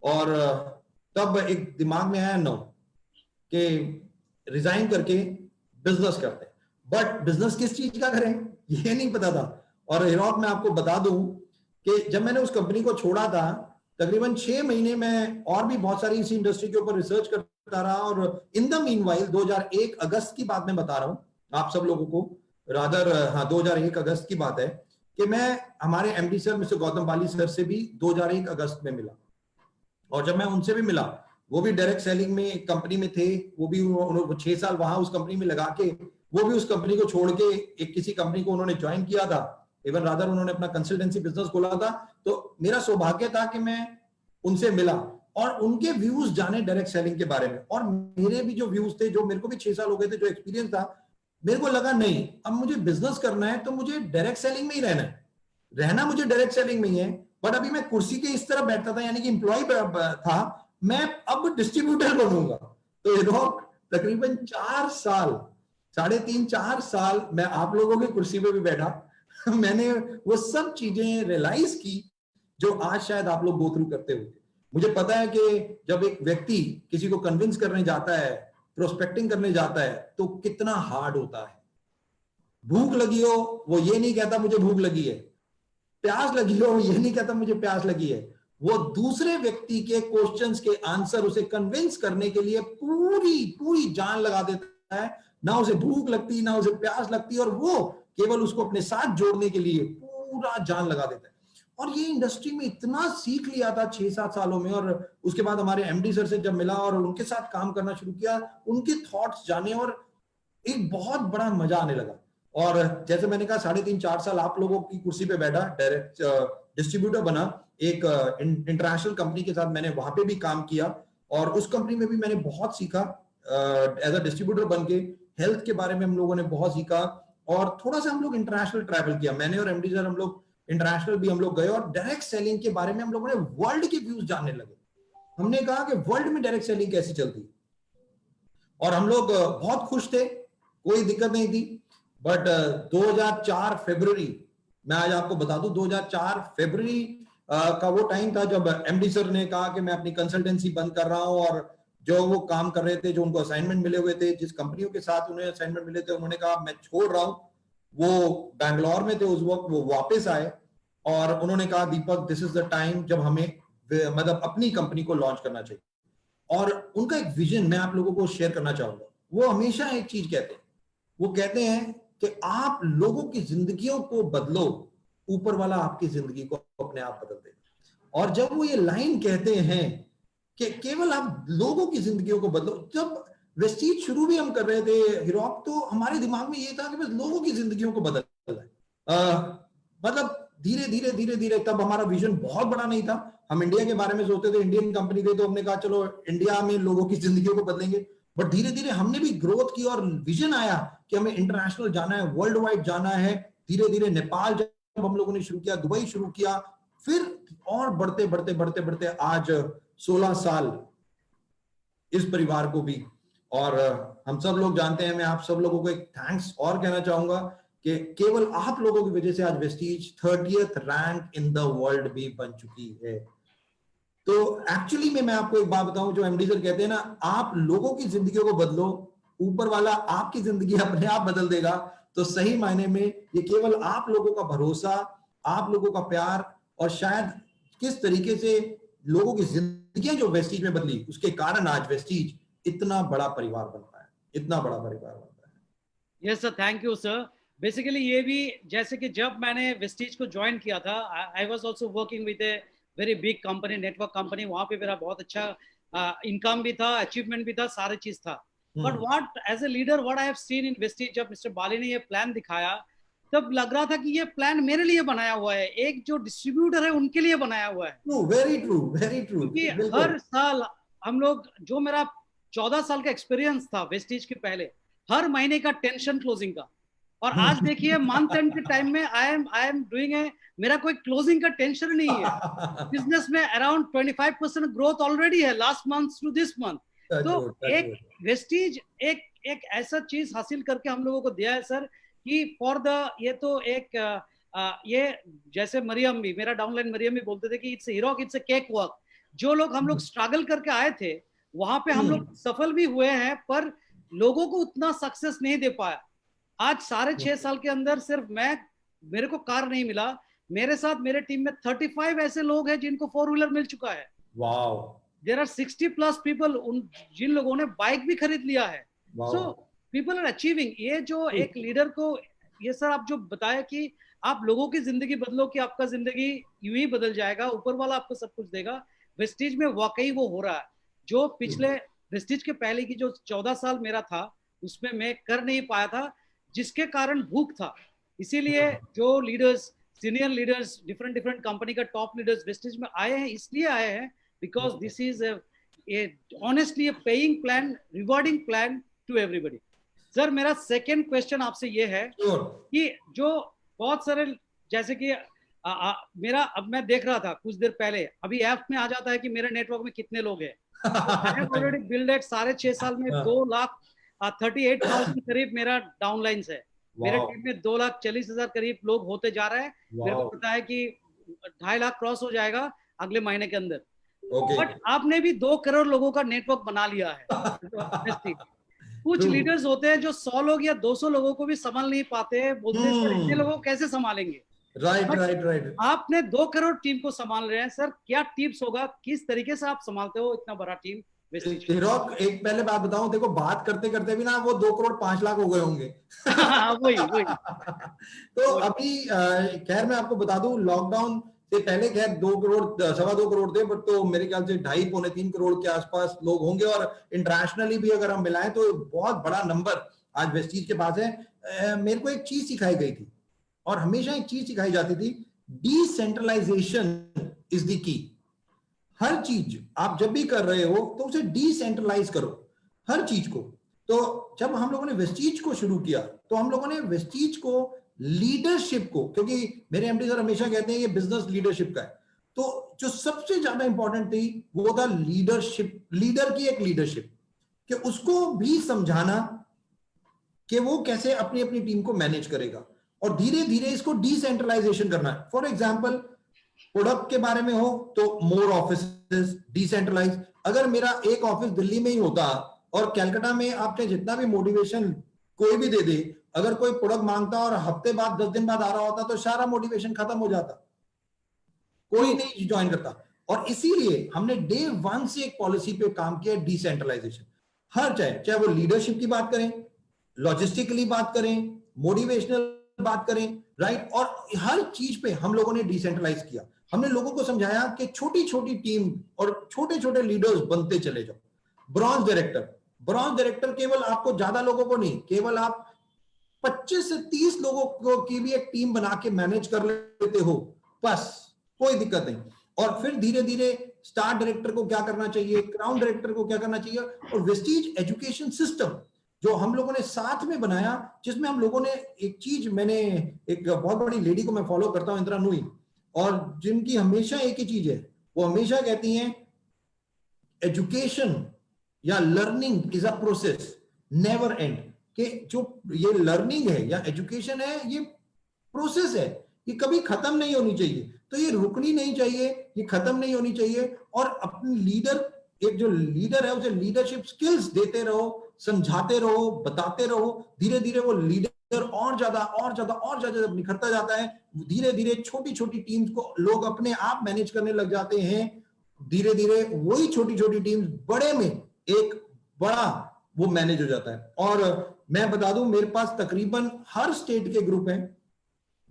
और तब एक दिमाग में आया नो कि रिजाइन करके बिजनेस करते हैं, बट बिजनेस किस चीज का करें ये नहीं पता था। और हीरोक मैं आपको बता दूं कि जब मैंने उस कंपनी को छोड़ा था, तकरीबन 6 महीने में और भी बहुत सारी इसी इंडस्ट्री के ऊपर रिसर्च करता रहा, और इन द मीनवाइल 2001 अगस्त की बात मैं बता रहा हूं आप सब लोगों को, रादर हाँ 2001 अगस्त की बात है कि मैं हमारे एमडी सर मिस्टर गौतम बाली सर से भी 2001 अगस्त में मिला। और जब मैं उनसे भी मिला, वो भी डायरेक्ट सेलिंग में एक कंपनी में थे, वो भी 6 साल वहां उस कंपनी में लगा के वो भी उस कंपनी को छोड़ के एक किसी कंपनी को उन्होंने ज्वाइन किया था, इवन रादर उन्होंने अपना कंसल्टेंसी बिजनेस खोला था। तो मेरा सौभाग्य था कि मैं उनसे मिला और उनके व्यूज जाने डायरेक्ट सेलिंग के बारे में, और मेरे भी जो व्यूज थे, जो मेरे को भी 6 साल हो गए थे, जो एक्सपीरियंस था, मेरे को लगा नहीं अब मुझे बिजनेस करना है तो मुझे डायरेक्ट सेलिंग में ही रहना है, रहना मुझे डायरेक्ट सेलिंग में ही है। बट अभी मैं कुर्सी के इस तरह बैठता था, यानी कि एम्प्लॉय था, मैं अब डिस्ट्रीब्यूटर बनूंगा। तो हीरोक तकरीबन 4 साल, 3.5 4 साल मैं आप लोगों की कुर्सी पे भी बैठा मैंने वो सब चीजें रियलाइज की जो आज शायद आप लोग गो थ्रू करते हुए। मुझे पता है कि जब एक व्यक्ति किसी को कन्विंस करने जाता है, प्रोस्पेक्टिंग करने जाता है, तो कितना हार्ड होता है। भूख लगी हो, वो ये नहीं कहता मुझे भूख लगी है, प्यास लगी हो ये नहीं कहता मुझे प्यास लगी है, वो दूसरे व्यक्ति के क्वेश्चंस के आंसर उसे कन्विंस करने के लिए पूरी पूरी जान लगा देता है। ना उसे भूख लगती, ना उसे प्यास लगती, और वो केवल उसको अपने साथ जोड़ने के लिए पूरा जान लगा देता है। और ये इंडस्ट्री में इतना सीख लिया था 6-7 सालों में, और उसके बाद हमारे एमडी सर से जब मिला और उनके साथ काम करना शुरू किया, उनके थॉट्स जाने, और एक बहुत बड़ा मजा आने लगा। और जैसे मैंने कहा 3.5-4 साल आप लोगों की कुर्सी पे बैठा, डायरेक्ट डिस्ट्रीब्यूटर बना, एक इंटरनेशनल कंपनी के साथ मैंने वहां पे भी काम किया, और उस कंपनी में भी मैंने बहुत सीखा एज अ डिस्ट्रीब्यूटर बन के। हेल्थ के बारे में हम लोगों ने बहुत सीखा, और थोड़ा सा हम लोग इंटरनेशनल ट्रैवल किया, मैंने और एमडी सर, हम लोग इंटरनेशनल भी हम लोग गए, और डायरेक्ट सेलिंग के बारे में हम लोगों ने वर्ल्ड के व्यूज जानने लगे। हमने कहा कि वर्ल्ड में डायरेक्ट सेलिंग कैसी चलती है, और हम लोग बहुत खुश थे, कोई दिक्कत नहीं थी। बट 2004 फरवरी, मैं आज आपको बता दूं 2004 फरवरी का वो टाइम था जब एमडी सर ने कहा कि मैं अपनी कंसल्टेंसी बंद कर रहा हूं, और जो वो काम कर रहे थे, जो उनको असाइनमेंट मिले हुए थे, जिस कंपनियों के साथ उन्हें असाइनमेंट मिले थे, उन्होंने कहा मैं छोड़ रहा हूं। वो बैंगलोर में थे उस वक्त, वो वापस आए और उन्होंने कहा दीपक दिस इज द टाइम जब हमें मतलब अपनी कंपनी को लॉन्च करना चाहिए। और उनका एक विजन मैं आप लोगों को शेयर करना चाहूंगा। वो हमेशा एक चीज कहते हैं, वो कहते हैं कि आप लोगों की जिंदगियों को बदलो, ऊपर वाला आपकी जिंदगी को अपने आप बदल देगा। और जब वो ये लाइन कहते हैं कि केवल आप लोगों की जिंदगियों को बदलो, जब वेस्टीज शुरू भी हम कर रहे थे हीरोक, तो हमारे दिमाग में ये था कि बस लोगों की जिंदगियों को बदलना है। मतलब धीरे धीरे धीरे धीरे, तब हमारा विजन बहुत बड़ा नहीं था, हम इंडिया के बारे में सोचते थे, इंडियन कंपनी थे, तो हमने कहा चलो इंडिया में लोगों की जिंदगियों को बदलेंगे। बट धीरे धीरे हमने भी ग्रोथ की, और विजन आया कि हमें इंटरनेशनल जाना है, वर्ल्ड वाइड जाना है। धीरे धीरे नेपाल जब हम लोगों ने शुरू किया, दुबई शुरू किया, फिर और बढ़ते बढ़ते बढ़ते बढ़ते आज 16 साल इस परिवार को भी। और हम सब लोग जानते हैं, मैं आप सब लोगों को एक थैंक्स और कहना चाहूंगा कि केवल आप लोगों की वजह से आज Vestige 30th rank in the world भी बन चुकी है। तो एक्चुअली में मैं आपको एक बात बताऊं, जो एमडी सर कहते हैं ना, आप लोगों की जिंदगियों को बदलो, ऊपर वाला आपकी जिंदगी अपने आप बदल देगा। तो सही मायने में ये केवल आप लोगों का भरोसा, आप लोगों का प्यार, और शायद किस तरीके से लोगों की जिंदगियां जो वेस्टीज में बदली, उसके कारण आज वेस्टीज इतना बड़ा परिवार बन पाया, इतना बड़ा परिवार बन पाया। Yes sir, thank you sir. Basically ये भी जैसे कि जब मैंने वेस्टीज को ज्वाइन किया था, I was also working with a very big company, network company. वहां पे मेरा बहुत अच्छा इनकम भी था, अचीवमेंट भी था, सारी चीज था। But what as a leader what I have seen in Vestige, जब मिस्टर बाली ने ये प्लान दिखाया, तब लग रहा था कि ये प्लान मेरे लिए बनाया हुआ है, एक जो डिस्ट्रीब्यूटर है उनके लिए बनाया हुआ है। Very true, very true. क्योंकि हर साल हम लोग, जो मेरा 14 साल का एक्सपीरियंस था वेस्टीज के पहले, हर महीने का टेंशन क्लोजिंग का, और आज देखिए मंथ एंड के टाइम में आई एम डूइंग ए, मेरा कोई क्लोजिंग का टेंशन नहीं है। बिजनेस में अराउंड 25% ग्रोथ ऑलरेडी है last month to this month. तो एक वेस्टीज एक एक ऐसा चीज हासिल करके हम लोगों को दिया है सर, कि फॉर द, ये तो एक ये जैसे मरियम भी, मेरा डाउनलाइन मरियम भी बोलते थे कि it's heroic, it's a cake work. जो लोग हम लोग स्ट्रगल करके आए थे वहां पे हम लोग सफल भी हुए हैं, पर लोगों को उतना सक्सेस नहीं दे पाया। आज 6.5 साल के अंदर सिर्फ मेरे को कार नहीं मिला, मेरे साथ मेरे टीम में 35 ऐसे लोग हैं जिनको 4 व्हीलर मिल चुका है। वाओ। देयर आर 60+ पीपल, जिन लोगों ने बाइक भी खरीद लिया है। So people are achieving. ये जो एक लीडर को, ये सर आप जो बताया कि आप लोगों की जिंदगी बदलो कि आपका जिंदगी यूं ही बदल जाएगा, ऊपर वाला आपको सब कुछ देगा। वेस्टीज में वाकई वो हो रहा है। जो पिछले वेस्टीज के पहले की जो 14 साल मेरा था उसमें मैं कर नहीं पाया था, जिसके कारण भूख था। इसीलिए जो leaders, senior leaders, different different company का टॉप लीडर्स वेस्टीज में आए हैं, इसलिए आए हैं because this is honestly paying plan, rewarding plan to everybody. Sir मेरा सेकेंड क्वेश्चन आपसे ये है कि जो बहुत सारे, जैसे कि मेरा, अब मैं देख रहा था कुछ देर पहले, अभी ऐप में आ जाता है कि मेरे नेटवर्क में कितने लोग हैं। ऑलरेडी बिल्ड एट 6.5 साल में 2,38,000 करीब मेरा डाउनलाइंस है। मेरे टीम में 2,40,000 करीब लोग होते जा रहे हैं। मेरे को पता है कि 2.5 लाख क्रॉस हो जाएगा अगले महीने के अंदर। बट आपने भी 2 करोड़ लोगों का नेटवर्क बना लिया है। कुछ लीडर्स होते हैं जो 100 लोग या 200 लोगों को भी संभाल नहीं पाते, बोलते हैं सर इतने लोगों को कैसे संभालेंगे। राइट। आपने 2 करोड़ टीम को संभाल रहे हैं सर, क्या टिप्स होगा, किस तरीके से आप संभालते हो इतना बड़ा टीम? हीरोक, एक पहले बात बताऊं, देखो बात करते करते भी ना वो 2 करोड़ 5 लाख हो गए होंगे। वही तो अभी खैर मैं आपको बता दूं, लॉकडाउन से पहले खैर 2 करोड़ 2.25 करोड़ थे, बट तो मेरे ख्याल से 2.5 पौने 3 करोड़ के आसपास लोग होंगे। और इंटरनेशनली भी अगर हम मिलाएं तो बहुत बड़ा नंबर आज वेस्टीज के पास है। मेरे को एक चीज सिखाई गई थी, और हमेशा एक चीज सिखाई जाती थी, डिसेंट्रलाइजेशन इज द की। हर चीज आप जब भी कर रहे हो तो उसे डिसेंट्रलाइज करो, हर चीज को। तो जब हम लोगों ने वेस्टीज को शुरू किया तो हम लोगों ने वेस्टीज को, लीडरशिप को, क्योंकि मेरे एमडी सर हमेशा कहते हैं ये बिजनेस लीडरशिप का है, तो जो सबसे ज्यादा इंपॉर्टेंट थी वो था लीडरशिप, लीडर की एक लीडरशिप, कि उसको भी समझाना कि वो कैसे अपनी अपनी टीम को मैनेज करेगा, और धीरे धीरे इसको डिसेंट्रलाइजेशन करना है। फॉर एग्जाम्पल प्रोडक्ट के बारे में हो तो मोर ऑफिसेस, डिसेंट्रलाइज। अगर मेरा एक ऑफिस दिल्ली में ही होता और कलकत्ता में आपने जितना भी मोटिवेशन कोई भी दे दे, अगर कोई प्रोडक्ट मांगता और हफ्ते बाद 10 दिन बाद आ रहा होता तो सारा मोटिवेशन खत्म हो जाता, कोई नहीं ज्वाइन करता। और इसीलिए हमने डे 1 से एक पॉलिसी पे काम किया, डिसेंट्रलाइजेशन। हर चाहे वो लीडरशिप की बात करें, लॉजिस्टिकली बात करें, मोटिवेशनल बात करें, राइट, और हर चीज पे हम लोगों ने डिसेंट्रलाइज किया। हमने लोगों को समझाया कि छोटी छोटी टीम और छोटे छोटे लीडर्स बनते चले जाओ। ब्रॉन्ज डायरेक्टर केवल आपको ज्यादा लोगों को नहीं, केवल आप 25 से 30 लोगों को की भी एक टीम बना के मैनेज कर लेते हो, बस कोई दिक्कत नहीं। और फिर धीरे धीरे स्टार डायरेक्टर को क्या करना चाहिए, क्राउन डायरेक्टर को क्या करना चाहिए, और वेस्टीज एजुकेशन सिस्टम जो हम लोगों ने साथ में बनाया, जिसमें हम लोगों ने एक चीज, मैंने एक बहुत बड़ी लेडी को मैं फॉलो करता हूं, इंदिरा नूई, और जिनकी हमेशा एक ही चीज है, वो हमेशा कहती हैं एजुकेशन या learning is a process never and. कि जो ये लर्निंग है या एजुकेशन है, ये प्रोसेस है, ये कभी खत्म नहीं होनी चाहिए, तो ये रुकनी नहीं चाहिए, ये खत्म नहीं होनी चाहिए। और अपनी लीडर, एक जो लीडर है उसे लीडरशिप स्किल्स देते रहो, समझाते रहो, बताते रहो। धीरे धीरे वो लीडर और ज्यादा जब निखरता जाता है, धीरे धीरे छोटी छोटी टीम्स को लोग अपने आप मैनेज करने लग जाते हैं। धीरे धीरे वही छोटी छोटी टीम्स बड़े में एक बड़ा वो मैनेज हो जाता है। और मैं बता दूं, मेरे पास तकरीबन हर स्टेट के ग्रुप हैं।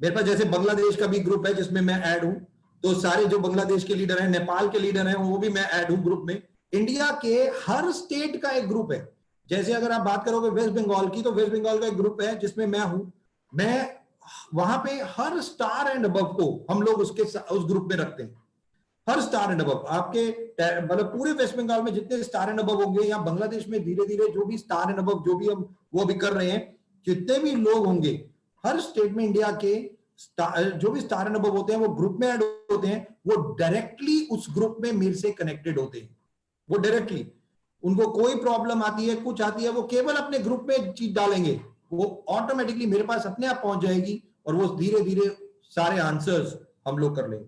मेरे पास जैसे बांग्लादेश का भी ग्रुप है जिसमें मैं ऐड हूं, तो सारे जो बांग्लादेश के लीडर हैं, नेपाल के लीडर हैं, वो भी मैं ऐड हूं ग्रुप में। इंडिया के हर स्टेट का एक ग्रुप है। जैसे अगर आप बात करोगे वेस्ट बंगाल की, तो वेस्ट बंगाल का एक ग्रुप है जिसमें मैं हूं। मैं वहां पे हर स्टार एंड अबव को हम लोग उस ग्रुप में रखते हैं। हर स्टार एंड अबव, आपके मतलब पूरे वेस्ट बंगाल में जितने स्टार एंड अबव होंगे, या बांग्लादेश में धीरे धीरे जो भी स्टार एंड अबव, जो भी हम वो भी कर रहे हैं, जितने भी लोग होंगे हर स्टेट में इंडिया के जो भी स्टार एंड अबव होते हैं, वो ग्रुप में ऐड होते हैं। वो डायरेक्टली उस ग्रुप में मेरे से कनेक्टेड होते हैं। वो डायरेक्टली, उनको कोई प्रॉब्लम आती है, कुछ आती है, वो केवल अपने ग्रुप में चीज डालेंगे, वो ऑटोमेटिकली मेरे पास अपने आप पहुंच जाएगी, और वो धीरे धीरे सारे आंसर्स हम लोग कर लेंगे।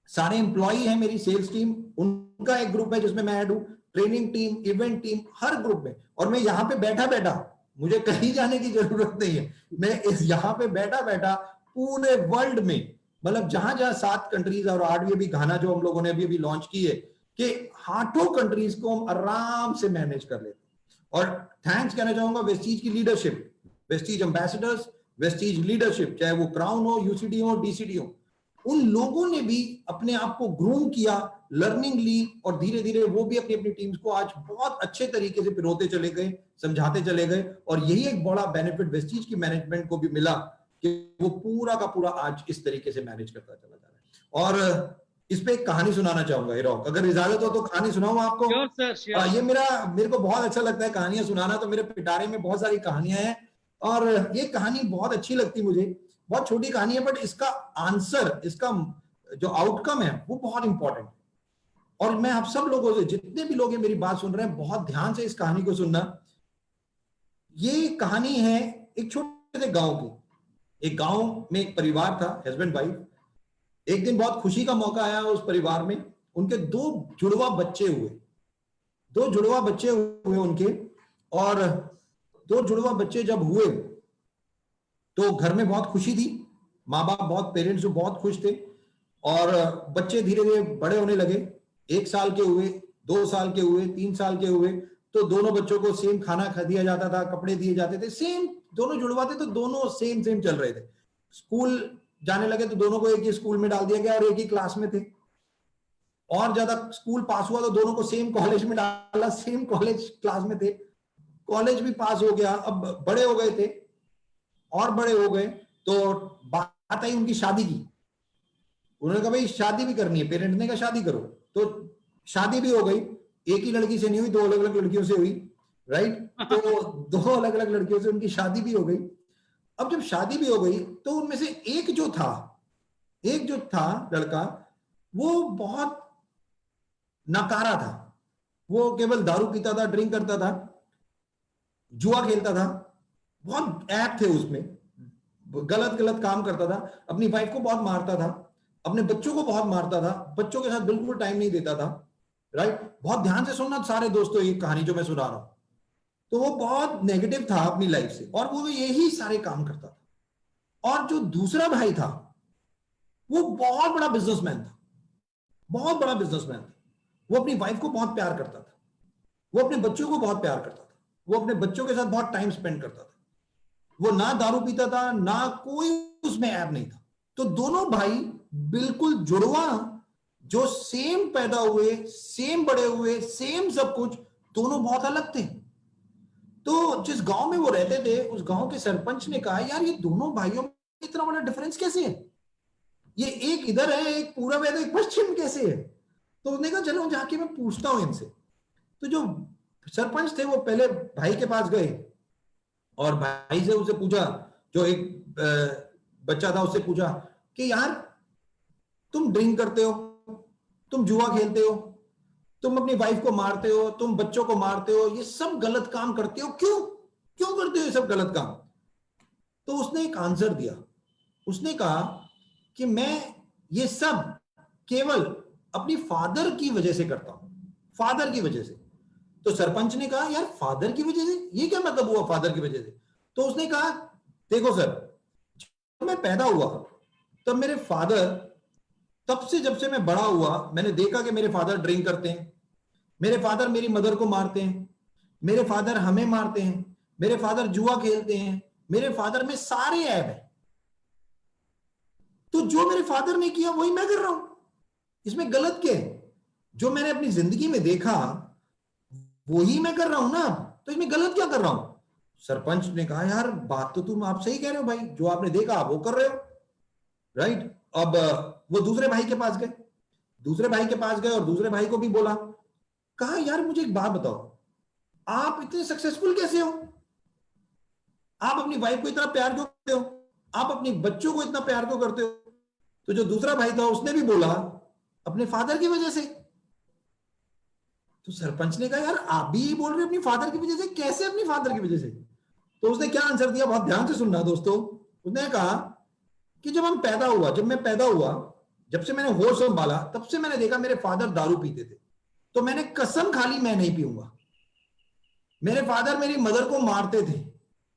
सारे एम्प्लॉई हैं मेरी सेल्स टीम, उनका एक ग्रुप है जिसमें मैं ऐड हूं, ट्रेनिंग टीम, इवेंट टीम, हर ग्रुप में। और मैं यहाँ पे बैठा बैठा, मुझे कहीं जाने की जरूरत नहीं है, मैं इस यहाँ पे बैठा बैठा पूरे वर्ल्ड में, मतलब जहां जहां 7 कंट्रीज और 8वीं अभी घाना जो हम लोगों ने अभी लॉन्च की है, कि 8 कंट्रीज को हम आराम से मैनेज कर लेते हैं। और थैंक्स कहना चाहूंगा वेस्टीज की leadership, Vestige ambassadors, Vestige leadership, चाहे वो क्राउन हो, यूसीडी हो, डीसीडी हो, उन लोगों ने भी अपने आप को ग्रूम किया, लर्निंग ली, और धीरे धीरे वो भी अपनी अपनी टीम्स को आज बहुत अच्छे तरीके से पिरोते चले गए, समझाते चले गए। और यही एक बड़ा बेनिफिट वेस्टीज की मैनेजमेंट को भी मिला कि वो पूरा का पूरा आज इस तरीके से मैनेज करता चला जा रहा है। और इस पे एक कहानी सुनाना चाहूंगा हीरोक, अगर इजाजत हो तो कहानी सुनाऊं आपको? Sure sir, sure. ये मेरे को बहुत अच्छा लगता है कहानियां सुनाना, तो मेरे पिटारे में बहुत सारी कहानियां हैं, और ये कहानी बहुत अच्छी लगती मुझे। बहुत छोटी कहानी है, बट इसका आंसर, इसका जो आउटकम है वो बहुत इंपॉर्टेंट है। और मैं आप सब लोगों से, जितने भी लोग ये मेरी बात सुन रहे हैं, बहुत ध्यान से इस कहानी को सुनना। ये कहानी है एक छोटे से गांव की। एक गांव में एक परिवार था, हस्बैंड वाइफ। एक दिन बहुत खुशी का मौका आया उस परिवार में, उनके 2 जुड़वा बच्चे हुए, 2 जुड़वा बच्चे हुए उनके। और 2 जुड़वा बच्चे जब हुए तो घर में बहुत खुशी थी, माँ बाप बहुत, पेरेंट्स बहुत खुश थे। और बच्चे धीरे धीरे बड़े होने लगे, 1 साल के हुए, 2 साल के हुए, 3 साल के हुए, तो दोनों बच्चों को सेम खाना खा दिया जाता था, कपड़े दिए जाते थे, सेम, दोनों जुड़वा थे तो दोनों सेम चल रहे थे। स्कूल जाने लगे तो दोनों को एक ही स्कूल में डाल दिया गया और एक ही क्लास में थे। और ज्यादा स्कूल पास हुआ तो दोनों को सेम कॉलेज में डाला, सेम कॉलेज क्लास में थे, कॉलेज भी पास हो गया। अब बड़े हो गए थे, और बड़े हो गए, तो बात आई उनकी शादी की। उन्होंने कहा भाई शादी भी करनी है, पेरेंट्स ने कहा शादी करो, तो शादी भी हो गई। एक ही लड़की से नहीं हुई, 2 अलग अलग लड़कियों से हुई, राइट? तो 2 अलग अलग लड़कियों से उनकी शादी भी हो गई। अब जब शादी भी हो गई तो उनमें से एक जो था लड़का, वो बहुत नकारा था। वो केवल दारू पीता था, ड्रिंक करता था, जुआ खेलता था, बहुत ऐप थे उसमें, गलत गलत काम करता था, अपनी वाइफ को बहुत मारता था, अपने बच्चों को बहुत मारता था, बच्चों के साथ बिल्कुल टाइम नहीं देता था, राइट? बहुत ध्यान से सुनना सारे दोस्तों ये कहानी जो मैं सुना रहा हूं। तो वो बहुत नेगेटिव था अपनी लाइफ से, और वो यही सारे काम करता था। और जो दूसरा भाई था वो बहुत बड़ा बिजनेसमैन था, बहुत बड़ा बिजनेसमैन था। वो अपनी वाइफ को बहुत प्यार करता था, वो अपने बच्चों को बहुत प्यार करता था, वो अपने बच्चों के साथ बहुत टाइम स्पेंड करता था, वो ना दारू पीता था, ना कोई उसमें ऐप नहीं था। तो दोनों भाई बिल्कुल जुड़वा, जो सेम पैदा हुए, सेम बड़े हुए, सेम सब कुछ, दोनों बहुत अलग थे। तो जिस गांव में वो रहते थे, उस गांव के सरपंच ने कहा यार ये दोनों भाइयों में इतना बड़ा डिफरेंस कैसे है? ये एक इधर है, एक पूरब है, तो एक पश्चिम कैसे है? तो उसने कहा चलो जाके मैं पूछता हूं इनसे। तो जो सरपंच थे वो पहले भाई के पास गए, और भाई से उसे पूछा, जो एक बच्चा था उससे पूछा कि यार तुम ड्रिंक करते हो, तुम जुआ खेलते हो, तुम अपनी वाइफ को मारते हो, तुम बच्चों को मारते हो, ये सब गलत काम करते हो, क्यों क्यों करते हो ये सब गलत काम? तो उसने एक आंसर दिया। उसने कहा कि मैं ये सब केवल अपनी फादर की वजह से करता हूं, फादर की वजह से। तो सरपंच ने कहा यार फादर की वजह से, ये क्या मतलब हुआ फादर की वजह से? तो उसने कहा देखो सर, जब मैं पैदा हुआ तब मेरे फादर, तब से जब से मैं बड़ा हुआ मैंने देखा कि मेरे फादर ड्रिंक करते हैं, मेरे फादर मेरी मदर को मारते हैं, मेरे फादर हमें मारते हैं, मेरे फादर जुआ खेलते हैं, मेरे फादर में सारे ऐब हैं। तो जो मेरे फादर ने किया वही मैं कर रहा हूं, इसमें गलत क्या है? जो मैंने अपनी जिंदगी में देखा वही मैं कर रहा हूं ना, तो इसमें गलत क्या कर रहा हूं? सरपंच ने कहा यार बात तो तुम आप सही कह रहे हो भाई, जो आपने देखा आप वो कर रहे हो, राइट? अब वो दूसरे भाई के पास गए, दूसरे भाई के पास गए और दूसरे भाई को भी बोला, कहा यार मुझे एक बात बताओ, आप इतने सक्सेसफुल कैसे हो? आप अपनी वाइफ को इतना प्यार क्यों करते हो? आप अपने बच्चों को इतना प्यार क्यों करते हो? तो जो दूसरा भाई था उसने भी बोला अपने फादर की वजह से। तो सरपंच ने कहा यार आप भी यही बोल रहे हो अपनी फादर की वजह से, कैसे अपनी फादर की वजह से? तो उसने क्या आंसर दिया, बहुत ध्यान से सुनना दोस्तों। उसने कहा कि जब मैं पैदा हुआ जब से मैंने होश संभाला तब से मैंने देखा मेरे फादर दारू पीते थे, तो मैंने कसम खा ली मैं नहीं पीऊंगा। मेरे फादर मेरी मदर को मारते थे,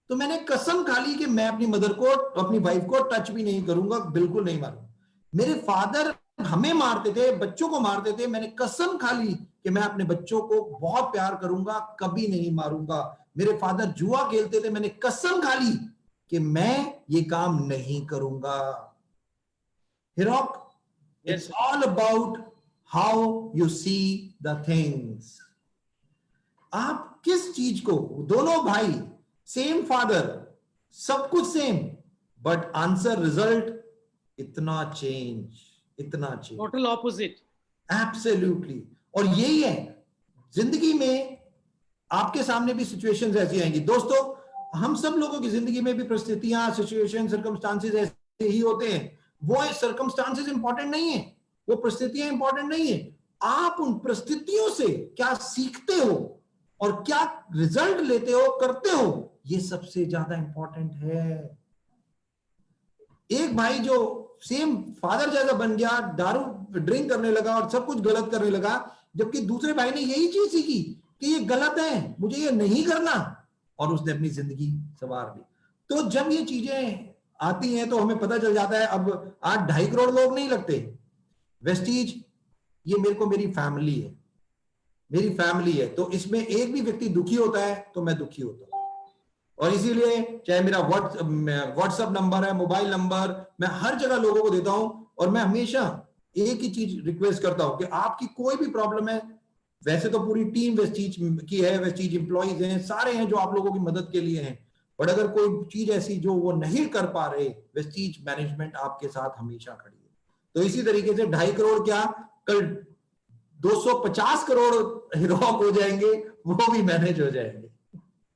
तो मैंने कसम खा ली कि मैं अपनी मदर को, अपनी वाइफ को टच भी नहीं करूंगा, बिल्कुल नहीं मारूंगा। मेरे फादर हमें मारते थे, बच्चों को मारते थे, मैंने कसम खा ली कि मैं अपने बच्चों को बहुत प्यार करूंगा, कभी नहीं मारूंगा। मेरे फादर जुआ खेलते थे, मैंने कसम खा ली कि मैं ये काम नहीं करूंगा। Heroic, it's all about how you see the things. आप किस चीज को, दोनों भाई सेम फादर, सब कुछ सेम, बट आंसर रिजल्ट इतना चेंज, इतना चेंज, टोटल ऑपोजिट। एब्सोल्युटली। और यही है जिंदगी में, आपके सामने भी सिचुएशंस ऐसी आएंगी दोस्तों। हम सब लोगों की जिंदगी में भी परिस्थितियां, सिचुएशन, सर्कमस्टांसेस ऐसे ही होते हैं। वो सर्कमस्टांसेस इंपॉर्टेंट नहीं है, वो परिस्थितियां इंपॉर्टेंट नहीं है। आप उन परिस्थितियों से क्या सीखते हो और क्या रिजल्ट लेते हो, करते हो, ये सबसे ज्यादा इंपॉर्टेंट है। एक भाई जो सेम फादर जैसा बन गया, दारू ड्रिंक करने लगा और सब कुछ गलत करने लगा, जबकि दूसरे भाई ने यही चीज सीखी कि ये गलत है, मुझे ये नहीं करना, और उसने अपनी जिंदगी संवार ली। तो जब ये चीजें आती हैं तो हमें पता चल जाता है, अब आज 2.5 करोड़ लोग नहीं लगते। वेस्टीज ये मेरी फैमिली है, मेरी फैमिली है, तो इसमें एक भी व्यक्ति दुखी होता है तो मैं दुखी होता हूं। और इसीलिए चाहे मेरा व्हाट्सएप नंबर है, मोबाइल नंबर, मैं हर जगह लोगों को देता हूं, और मैं हमेशा एक ही चीज रिक्वेस्ट करता हूं कि आपकी कोई भी प्रॉब्लम है, वैसे तो पूरी टीम वेस्टीज की है, वेस्टीज एम्प्लॉइज हैं, सारे हैं जो आप लोगों की मदद के लिए हैं, बट अगर कोई चीज ऐसी जो वो नहीं कर पा रहे, वेस्टीज मैनेजमेंट आपके साथ हमेशा खड़ी है। तो इसी तरीके से 2.5 करोड़ क्या, कल 250 करोड़ हिरॉक हो जाएंगे, वो भी मैनेज हो जाएंगे।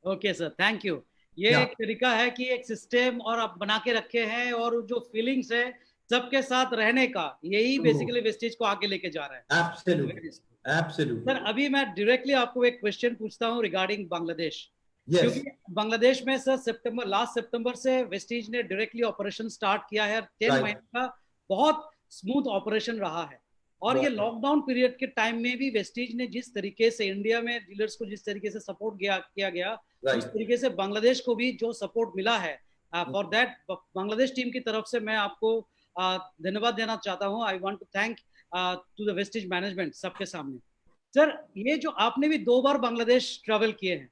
Okay sir, thank you. ये एक तरीका है कि एक सिस्टम और आप बना के रखे हैं, और जो फीलिंग्स है सबके साथ रहने का, यही बेसिकली वेस्टेज को आगे लेके जा रहा है। Absolutely, absolutely. सर अभी मैं डायरेक्टली आपको एक क्वेश्चन पूछता हूँ रिगार्डिंग बांग्लादेश। क्योंकि बांग्लादेश में सर लास्ट सितंबर से वेस्टीज ने डायरेक्टली ऑपरेशन स्टार्ट किया है। 10 महीने का बहुत स्मूथ ऑपरेशन रहा है। और ये लॉकडाउन पीरियड के टाइम में भी वेस्टीज ने जिस तरीके से इंडिया में डीलर्स को जिस तरीके से सपोर्ट किया गया, उस तरीके से बांग्लादेश को भी जो सपोर्ट मिला है, फॉर दैट बांग्लादेश टीम की तरफ से मैं आपको धन्यवाद देना चाहता हूँ। I want to thank to the Vestige management सबके सामने। सर ये जो आपने भी 2 बार बांग्लादेश ट्रैवल किए हैं,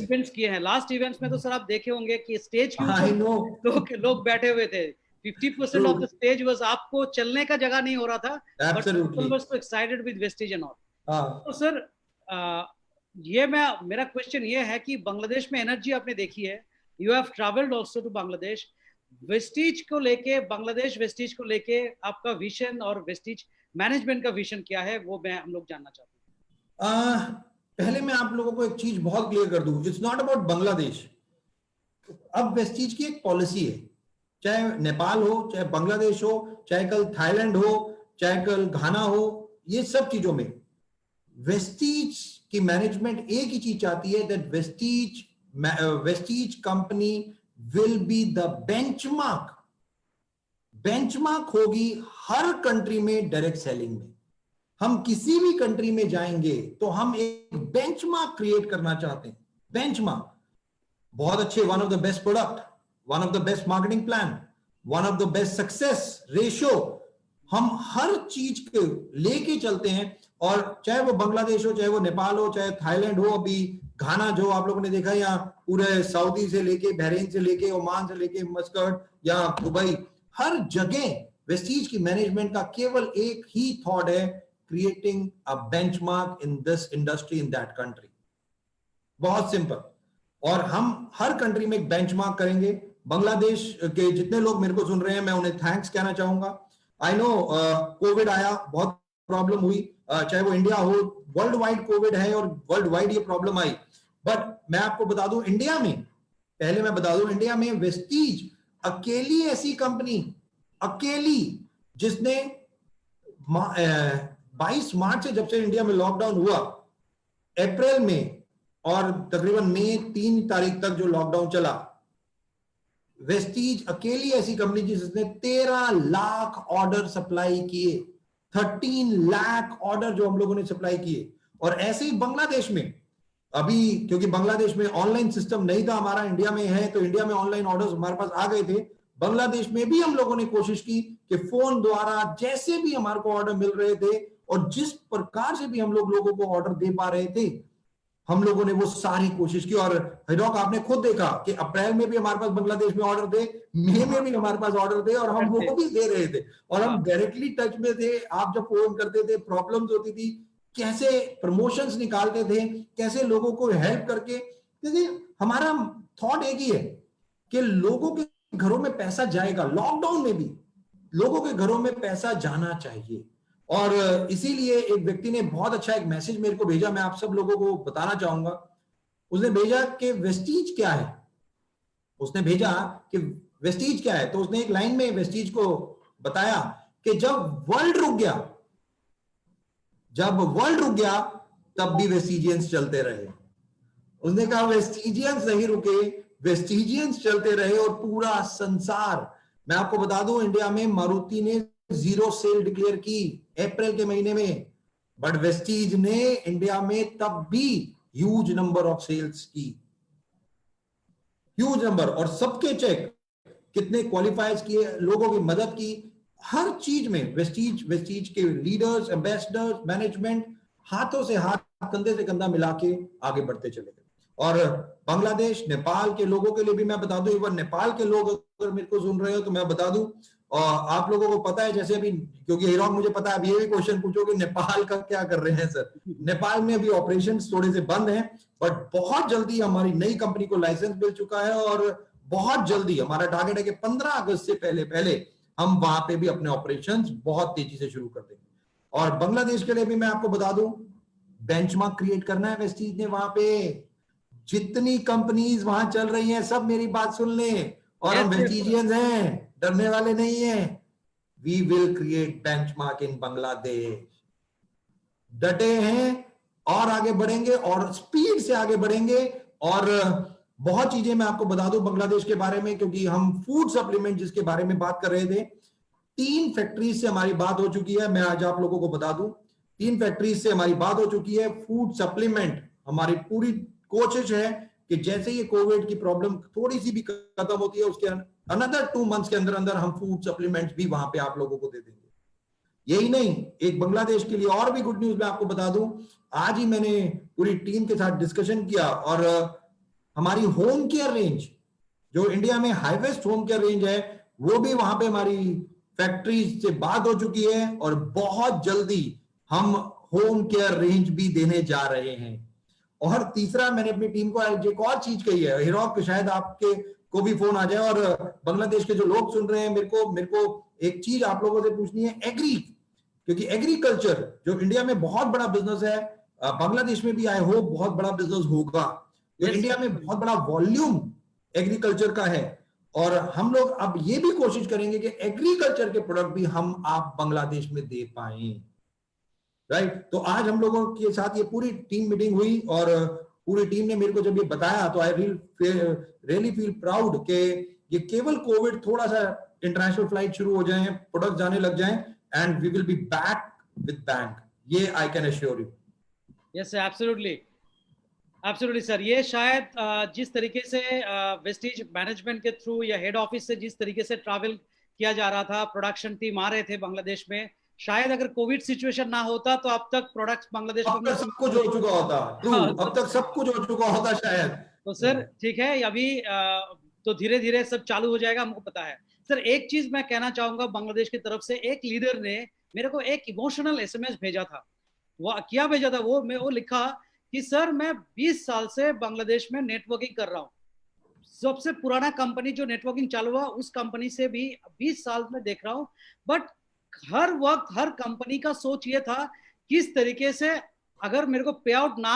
इवेंट्स किए हैं, लास्ट इवेंट्स में तो सर आप देखे होंगे कि स्टेज के ऊपर लोग बैठे हुए थे, 50% ऑफ द स्टेज वाज, आपको चलने का जगह नहीं हो रहा था, but people were so excited with Vestige and all. तो सर ये मेरा क्वेश्चन ये है कि बांग्लादेश में एनर्जी आपने देखी है, you have travelled also to Bangladesh, Vestige को लेके, बांग्लादेश वेस्टीज को लेके आपका विजन और वेस्टीज मैनेजमेंट का विजन क्या है, वो हम लोग जानना चाहते हैं। पहले मैं आप लोगों को एक चीज बहुत क्लियर कर दूं, इट्स नॉट अबाउट बांग्लादेश। अब वेस्टीज की एक पॉलिसी है, चाहे नेपाल हो, चाहे बांग्लादेश हो, चाहे कल थाईलैंड हो, चाहे कल घाना हो, ये सब चीजों में वेस्टीज की मैनेजमेंट एक ही चीज चाहती है, that Vestige company will be the benchmark. Benchmark होगी हर कंट्री में डायरेक्ट सेलिंग में। हम किसी भी कंट्री में जाएंगे तो हम एक बेंचमार्क क्रिएट करना चाहते हैं। बेंचमार्क, बहुत अच्छे, one of the best product, one of the best marketing plan, one of the best success ratio, हम हर चीज को लेके चलते हैं। और चाहे वो बांग्लादेश हो, चाहे वो नेपाल हो, चाहे थाईलैंड हो, अभी घाना जो आप लोगों ने देखा, यहाँ पूरे सऊदी से लेके, बहरीन से लेके, ओमान से लेके, मस्कट या दुबई, हर जगह वेस्टीज की मैनेजमेंट का केवल एक ही थॉट है, creating a benchmark in this industry in that country. बहुत सिंपल। और हम हर कंट्री में एक बेंचमार्क करेंगे। बांग्लादेश के जितने लोग मेरे को सुन रहे हैं, मैं उन्हें थैंक्स कहना चाहूंगा। आई नो कोविड आया, बहुत प्रॉब्लम हुई, चाहे वो इंडिया हो, वर्ल्ड वाइड कोविड है और वर्ल्ड वाइड ये प्रॉब्लम आई, बट मैं आपको बता दूं, इंडिया में, पहले मैं बता दूं, इंडिया में वेस्टीज अकेली ऐसी कंपनी, अकेली, जिसने 22 मार्च से, जब से इंडिया में लॉकडाउन हुआ, अप्रैल में और तकरीबन मई 3 तारीख तक जो लॉकडाउन चला, वेस्टीज अकेली ऐसी कंपनी जिसने 13 लाख ऑर्डर सप्लाई किए, 13 लाख ऑर्डर जो हम लोगों ने सप्लाई किए। और ऐसे ही बांग्लादेश में अभी, क्योंकि बांग्लादेश में ऑनलाइन सिस्टम नहीं था, हमारा इंडिया में है, तो इंडिया में ऑनलाइन ऑर्डर्स हमारे पास आ गए थे। बांग्लादेश में भी हम लोगों ने कोशिश की कि फोन द्वारा जैसे भी हमारे को ऑर्डर मिल रहे थे और जिस प्रकार से भी हम लोगों को ऑर्डर दे पा रहे थे, हम लोगों ने वो सारी कोशिश की। और हिरोक आपने खुद देखा कि अप्रैल में भी हमारे पास बांग्लादेश में ऑर्डर थे, मई में भी हमारे पास ऑर्डर थे, और हम वो भी दे रहे थे, और हम डायरेक्टली टच में थे। आप जब फोन करते थे, प्रॉब्लम्स होती थी, कैसे प्रमोशंस निकालते थे, कैसे लोगों को हेल्प करके, क्योंकि हमारा थॉट एक ही है कि लोगों के घरों में पैसा जाएगा। लॉकडाउन में भी लोगों के घरों में पैसा जाना चाहिए, और इसीलिए एक व्यक्ति ने बहुत अच्छा एक मैसेज मेरे को भेजा, मैं आप सब लोगों को बताना चाहूंगा। उसने भेजा कि वेस्टीज क्या है। उसने भेजा कि वेस्टीज क्या है, तो उसने एक लाइन में वेस्टीज को बताया कि जब वर्ल्ड रुक गया, तब भी वेस्टीजियंस चलते रहे। उसने कहा वेस्टीजियंस नहीं रुके, वेस्टीजियंस चलते रहे, और पूरा संसार। मैं आपको बता दूं, इंडिया में मारुति ने 0 सेल डिक्लेयर की अप्रैल के महीने में, बट वेस्टीज ने इंडिया में तब भी ह्यूज नंबर ऑफ सेल्स की, ह्यूज नंबर। और सबके चेक कितने क्वालिफाइज किए, लोगों की मदद की, हर चीज में वेस्टीज के लीडर्स, एम्बेसडर्स, मैनेजमेंट हाथों से हाथ, कंधे से कंधा मिला के आगे बढ़ते चले गए। और बांग्लादेश, नेपाल के लोगों के लिए भी मैं बता दूं, इवन नेपाल के लोग अगर मेरे को सुन रहे हो तो मैं बता दूं, और आप लोगों को पता है, जैसे अभी, क्योंकि हिरोक मुझे पता है, अब ये भी क्वेश्चन पूछोगे नेपाल का क्या कर रहे हैं सर। नेपाल में अभी ऑपरेशंस थोड़े से बंद हैं, बट बहुत जल्दी हमारी नई कंपनी को लाइसेंस मिल चुका है, और बहुत जल्दी हमारा टारगेट है कि 15 अगस्त से पहले हम वहां पे भी अपने ऑपरेशंस बहुत तेजी से शुरू कर देंगे। और बांग्लादेश के लिए भी मैं आपको बता दूं, बेंचमार्क क्रिएट करना है वेस्टीज ने वहां पे। जितनी कंपनीज वहां चल रही हैं, सब मेरी बात सुन लें, और हम वेस्टीजियंस हैं, डरने वाले नहीं हैं। वी विल क्रिएट बेंचमार्क इन बांग्लादेश। डटे हैं, और आगे बढ़ेंगे, और स्पीड से आगे बढ़ेंगे। और बहुत चीजें मैं आपको बता दूं बांग्लादेश के बारे में, क्योंकि हम फूड सप्लीमेंट जिसके बारे में बात कर रहे थे, 3 फैक्ट्रीज से हमारी बात हो चुकी है। मैं आज आप लोगों को बता दूं, 3 फैक्ट्रीज से हमारी बात हो चुकी है। फूड सप्लीमेंट हमारी पूरी कोशिश है कि जैसे ये कोविड की प्रॉब्लम थोड़ी सी भी खत्म होती है, उसके अनदर 2 मंथ्स के अंदर अंदर हम फूड सप्लीमेंट्स भी वहां पे आप लोगों को दे देंगे। यही नहीं, एक बांग्लादेश के लिए और भी गुड न्यूज मैं आपको बता दूं। आज ही मैंने पूरी टीम के साथ डिस्कशन किया, और हमारी होम केयर रेंज, जो इंडिया में हाईएस्ट होम केयर रेंज है, वो भी वहां पे हमारी फैक्ट्रीज से बात हो चुकी है, और बहुत जल्दी हम होम केयर रेंज भी देने जा रहे हैं। और तीसरा, मैंने अपनी टीम को एक और चीज कही है, हिरोक शायद आपके को भी फोन आ जाए, और बांग्लादेश के जो लोग सुन रहे हैं, मेरे को एक चीज आप लोगों से पूछनी है, एग्री, क्योंकि एग्रीकल्चर जो इंडिया में बहुत बड़ा बिजनेस है, बांग्लादेश में भी आई होप बहुत बड़ा बिजनेस होगा। तो इंडिया में बहुत बड़ा वॉल्यूम एग्रीकल्चर का है, और हम लोग अब ये भी कोशिश करेंगे कि एग्रीकल्चर के प्रोडक्ट भी हम आप बांग्लादेश में दे पाए, राइट। तो आज हम लोगों के साथ ये पूरी टीम मीटिंग हुई, और पूरी टीम ने मेरे को जब ये बताया, तो आई रियली फील प्राउड कि ये केवल कोविड, थोड़ा सा इंटरनेशनल फ्लाइट शुरू हो जाए, प्रोडक्ट जाने लग जाएं, and we will be back with bang. ये I can assure you. Yes absolutely, absolutely sir. ये शायद जिस तरीके से वेस्टीज मैनेजमेंट के थ्रू या हेड ऑफिस से जिस तरीके से ट्रैवल किया जा रहा था, प्रोडक्शन टीम आ रहे थे बांग्लादेश में, शायद अगर कोविड सिचुएशन ना होता तो अब तक प्रोडक्ट्स बांग्लादेश में सब कुछ हो चुका होता। ट्रू, अब तक सब कुछ हो चुका होता शायद। तो सर ठीक है, अभी तो धीरे धीरे सब चालू हो जाएगा, हमको पता है। सर एक चीज मैं कहना चाहूंगा, बांग्लादेश की तरफ से एक लीडर ने मेरे को एक इमोशनल एसएमएस भेजा था। वो क्या भेजा था, वो लिखा कि सर मैं 20 साल से बांग्लादेश में नेटवर्किंग कर रहा हूँ, सबसे पुराना कंपनी जो नेटवर्किंग चालू हुआ उस कंपनी से भी 20 साल में देख रहा हूँ, बट हर वक्त हर कंपनी का सोच ये था किस तरीके से अगर मेरे को पे आउट ना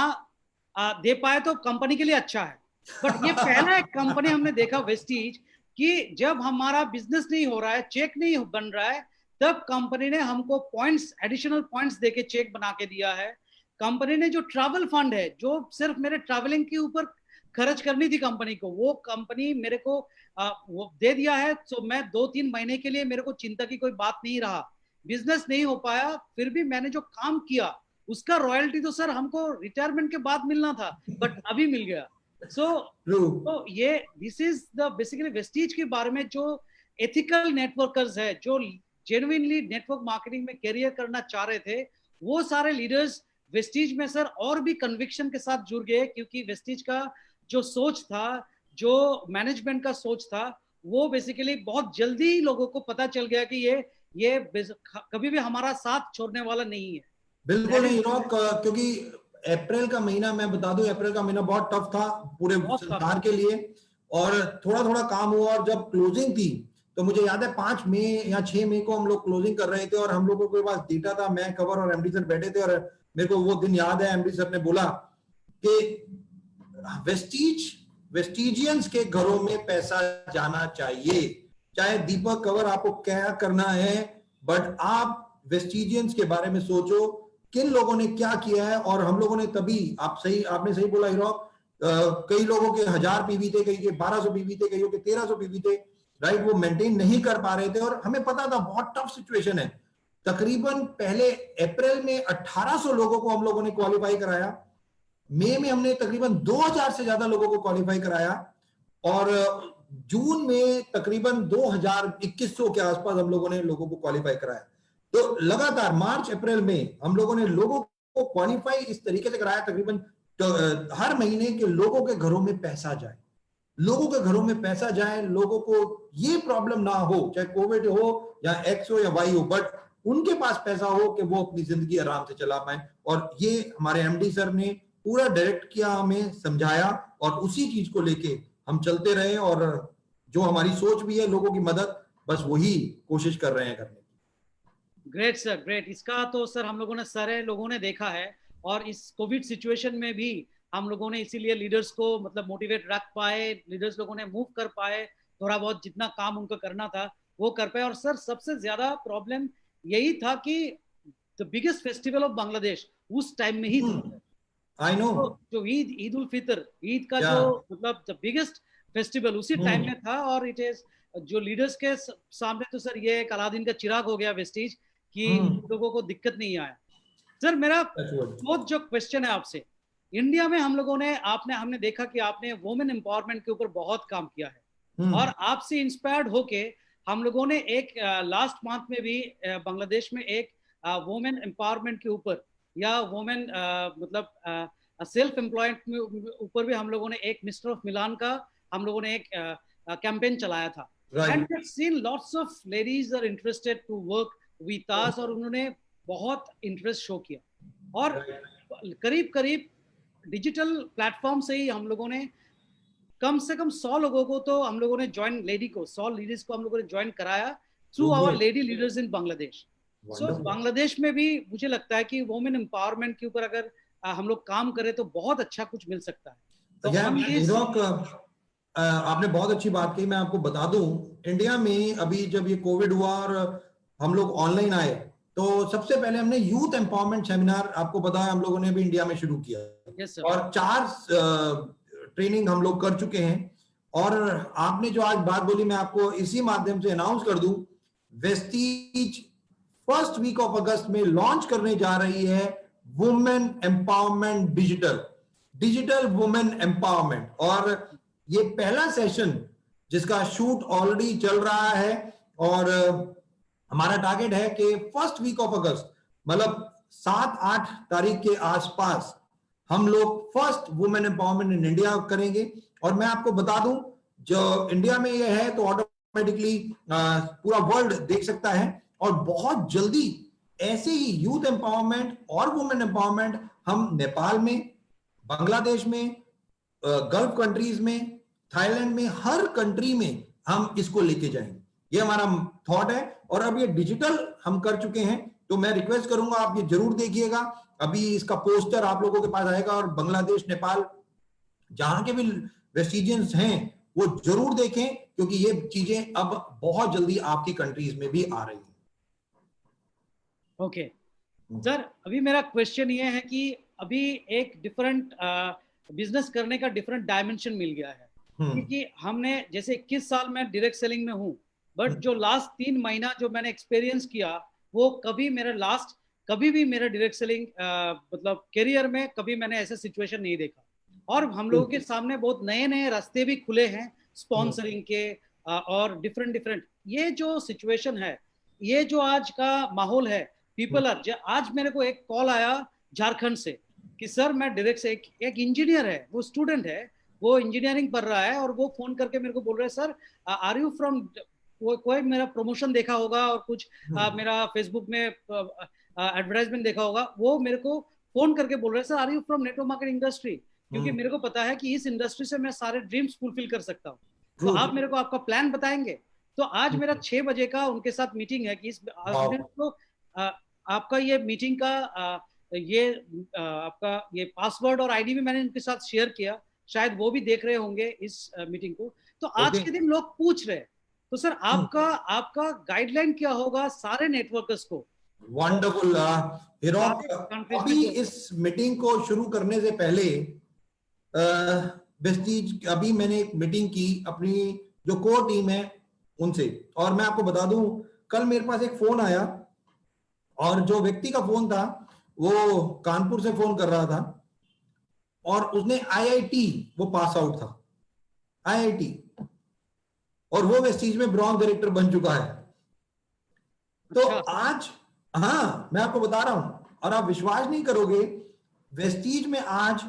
दे पाए तो कंपनी के लिए अच्छा है। बट ये पहला एक कंपनी हमने देखा वेस्टीज कि जब हमारा बिजनेस नहीं हो रहा है, चेक नहीं बन रहा है, तब कंपनी ने हमको पॉइंट्स, एडिशनल पॉइंट्स देके चेक बना के दिया है। कंपनी ने जो ट्रैवल फंड है, जो सिर्फ मेरे ट्रैवलिंग के ऊपर खर्च करनी थी कंपनी को, वो कंपनी मेरे को वो दे दिया है। तो मैं 2-3 महीने के लिए मेरे को चिंता की कोई बात नहीं रहा। बिजनेस नहीं हो पाया, फिर भी मैंने जो काम किया उसका रॉयल्टी तो सर हमको रिटायरमेंट के बाद मिलना था, बट अभी मिल गया। So true. तो ये this is the basically Vestige के बारे में जो एथिकल नेटवर्कर्स है, जो जेन्युइनली नेटवर्क मार्केटिंग में करियर करना चाह रहे थे, वो सारे लीडर्स वेस्टीज में सर और भी कन्विक्शन के साथ जुड़ गए, क्योंकि वेस्टीज का जो सोच था, जो मैनेजमेंट का सोच था, वो बेसिकली बहुत जल्दी लोगों को पता चल गया कि ये कभी भी हमारा साथ छोड़ने वाला नहीं है। बिल्कुल नहीं यूरोप, क्योंकि अप्रैल का महीना, मैं बता दूं, अप्रैल का महीना बहुत टफ था पूरे संसार के लिए, और थोड़ा थोड़ा काम हुआ, और जब क्लोजिंग थी तो मुझे याद है 5 मई या 6 मई को हम लोग क्लोजिंग कर रहे थे, और हम लोगों के पास डेटा था, मैं कवर और एमडी सर बैठे थे, और मेरे को वो दिन याद है, एमडी सर ने बोला कि वेस्टीजियंस के घरों में पैसा जाना चाहिए, चाहे दीपक कवर आपको क्या करना है, बट आप वेस्टीजियंस के बारे में सोचो, किन लोगों ने क्या किया है। और हम लोगों ने तभी, आपने सही बोला हीरो, कई लोगों के 1000 पीवी थे, कई के 1200 पीवी थे, कईयों के 1300 पीवी थे, राइट, वो मेंटेन नहीं कर पा रहे थे, और हमें पता था बहुत टफ सिचुएशन है। तकरीबन पहले अप्रैल में 1800 लोगों को हम लोगों ने क्वालिफाई कराया, मई में हमने तकरीबन 2000 से ज्यादा लोगों को क्वालिफाई कराया, और जून में तकरीबन 2100 के आसपास हम लोगों ने लोगों को क्वालिफाई कराया। तो लगातार मार्च अप्रैल में हम लोगों ने लोगों को क्वालिफाई इस तरीके से कराया, तकरीबन हर महीने के लोगों के घरों में पैसा जाए, लोगों के घरों में पैसा जाए, लोगों को ये प्रॉब्लम ना हो, चाहे कोविड हो या एक्स हो या वाई हो, बट उनके पास पैसा हो कि वो अपनी जिंदगी आराम से चला पाए। और ये हमारे एमडी सर ने पूरा डायरेक्ट किया, हमें समझाया, और उसी चीज को लेके हम चलते रहे, और जो हमारी सोच भी है लोगों की मदद, बस वही कोशिश कर रहे हैं करने की। Great sir, great. इसका तो सर हम लोगों ने सारे लोगों ने देखा है, और इस कोविड सिचुएशन में भी हम लोगों ने इसीलिए लीडर्स को मतलब मोटिवेट रख पाए, लीडर्स लोगों ने मूव कर पाए, थोड़ा बहुत जितना काम उनको करना था वो कर पाए। और सर सबसे ज्यादा प्रॉब्लम यही था कि the biggest festival of Bangladesh उस टाइम में ही था। आई नो, जो ईद उल फितर, ईद का Yeah. जो मतलब द बिगेस्ट फेस्टिवल उसी टाइम में था, और इट इज जो लीडर्स के सामने तो सर ये एक अलादीन का चिराग हो गया वेस्टीज, कि लोगों को दिक्कत नहीं आया। सर मेरा बहुत जो क्वेश्चन है आपसे, इंडिया में हम लोगों ने हमने देखा कि आपने वुमेन एम्पावरमेंट के ऊपर बहुत काम किया है, और आपसे इंस्पायर्ड होके हम लोगों ने एक लास्ट मंथ में भी बांग्लादेश में एक वुमेन एम्पावरमेंट के ऊपर या वुमेन मतलब सेल्फ एम्प्लॉयड के ऊपर भी हम लोगों ने एक मिस्टर ऑफ मिलान का हम लोगों ने एक कैंपेन चलाया था। And we have seen lots of ladies are interested to work with us, और उन्होंने बहुत इंटरेस्ट शो किया, और करीब करीब डिजिटल प्लेटफॉर्म से ही हम लोगों ने कम से कम 100 लोगों को तो हम लोगों ने ज्वाइन, 100 लेडीज को हम लोगों ने ज्वाइन कराया through our lady leaders in Bangladesh. So Bangladesh में भी मुझे लगता है कि वुमेन एम्पावरमेंट के ऊपर अगर हम लोग काम करें तो बहुत अच्छा कुछ मिल सकता है। तो आपने बहुत अच्छी बात कही। मैं आपको बता दूं, इंडिया में अभी जब ये कोविड हुआ और हम लोग ऑनलाइन आए, तो सबसे पहले हमने यूथ एम्पावरमेंट सेमिनार, आपको पता है, हम लोगों ने भी इंडिया में शुरू किया। yes, और 4 ट्रेनिंग हम लोग कर चुके हैं। और आपने जो आज बात बोली, मैं आपको इसी माध्यम से अनाउंस कर दूं, Vestige first week of August में लॉन्च करने जा रही है women empowerment digital women empowerment. और ये पहला सेशन जिसका शूट ऑलरेडी चल रहा है, और हमारा टारगेट है कि फर्स्ट वीक ऑफ अगस्त, मतलब 7-8 तारीख के आसपास हम लोग first women empowerment in India करेंगे। और मैं आपको बता दूं, जो इंडिया में ये है तो ऑटोमेटिकली पूरा वर्ल्ड देख सकता है, और बहुत जल्दी ऐसे ही यूथ एम्पावरमेंट और वुमेन एम्पावरमेंट हम नेपाल में, बांग्लादेश में, गल्फ कंट्रीज में, थाईलैंड में, हर कंट्री में हम इसको लेके जाएंगे। ये हमारा थॉट है। और अब ये डिजिटल हम कर चुके हैं, तो मैं रिक्वेस्ट करूंगा आप ये जरूर देखिएगा। अभी इसका पोस्टर आप लोगों के पास आएगा, और बांग्लादेश, नेपाल, जहां के भी वेस्टिजियंस हैं वो जरूर देखें, क्योंकि ये चीजें अब बहुत जल्दी आपकी कंट्रीज में भी आ रही हैं। ओके सर, अभी मेरा क्वेश्चन ये है कि अभी एक डिफरेंट बिजनेस करने का डिफरेंट डायमेंशन मिल गया है। क्योंकि हमने जैसे 21 साल में डायरेक्ट सेलिंग में हूँ, बट जो लास्ट 3 महीना जो मैंने एक्सपीरियंस किया, वो कभी भी मेरा डायरेक्ट सेलिंग मतलब करियर में कभी मैंने ऐसा सिचुएशन नहीं देखा। और हम लोगों के सामने बहुत नए नए रास्ते भी खुले हैं स्पॉन्सरिंग के, और डिफरेंट डिफरेंट ये जो सिचुएशन है, ये जो आज का माहौल है, पीपल आर, आज मेरे को एक कॉल आया झारखंड से कि सर मैं डायरेक्ट से एक इंजीनियर है, वो स्टूडेंट है, वो इंजीनियरिंग पढ़ रहा है, और वो फोन करके मेरे को बोल रहे हैं सर आर यू फ्रॉम, कोई मेरा प्रमोशन देखा होगा और कुछ मेरा फेसबुक में एडवर्टाइजमेंट देखा होगा, वो मेरे को फोन करके बोल रहे हैं sir are you from network marketing industry, क्योंकि मेरे को पता है कि इस इंडस्ट्री से मैं सारे ड्रीम्स फुलफिल कर सकता हूँ, तो आप मेरे को आपका प्लान बताएंगे। तो आज मेरा 6 बजे का उनके साथ मीटिंग है कि इस तो आपका ये मीटिंग का आपका ये पासवर्ड और आईडी भी मैंने उनके साथ शेयर किया, शायद वो भी देख रहे होंगे इस मीटिंग को। तो आज के दिन लोग पूछ रहे हैं, तो सर आपका गाइडलाइन क्या होगा सारे नेटवर्कर्स को? वंडरफुल हीरोक। अभी इस मीटिंग को शुरू करने से पहले वेस्टीज, अभी मैंने एक मीटिंग की अपनी जो कोर टीम है उनसे, और मैं आपको बता दूं कल मेरे पास एक फोन आया, और जो व्यक्ति का फोन था वो कानपुर से फोन कर रहा था, और उसने आईआईटी, वो पास आउट था आईआईटी, और वो वेस्टीज में ब्रॉन्ज डायरेक्टर बन चुका है। तो आज, हाँ मैं आपको बता रहा हूं, और आप विश्वास नहीं करोगे, वेस्टीज में आज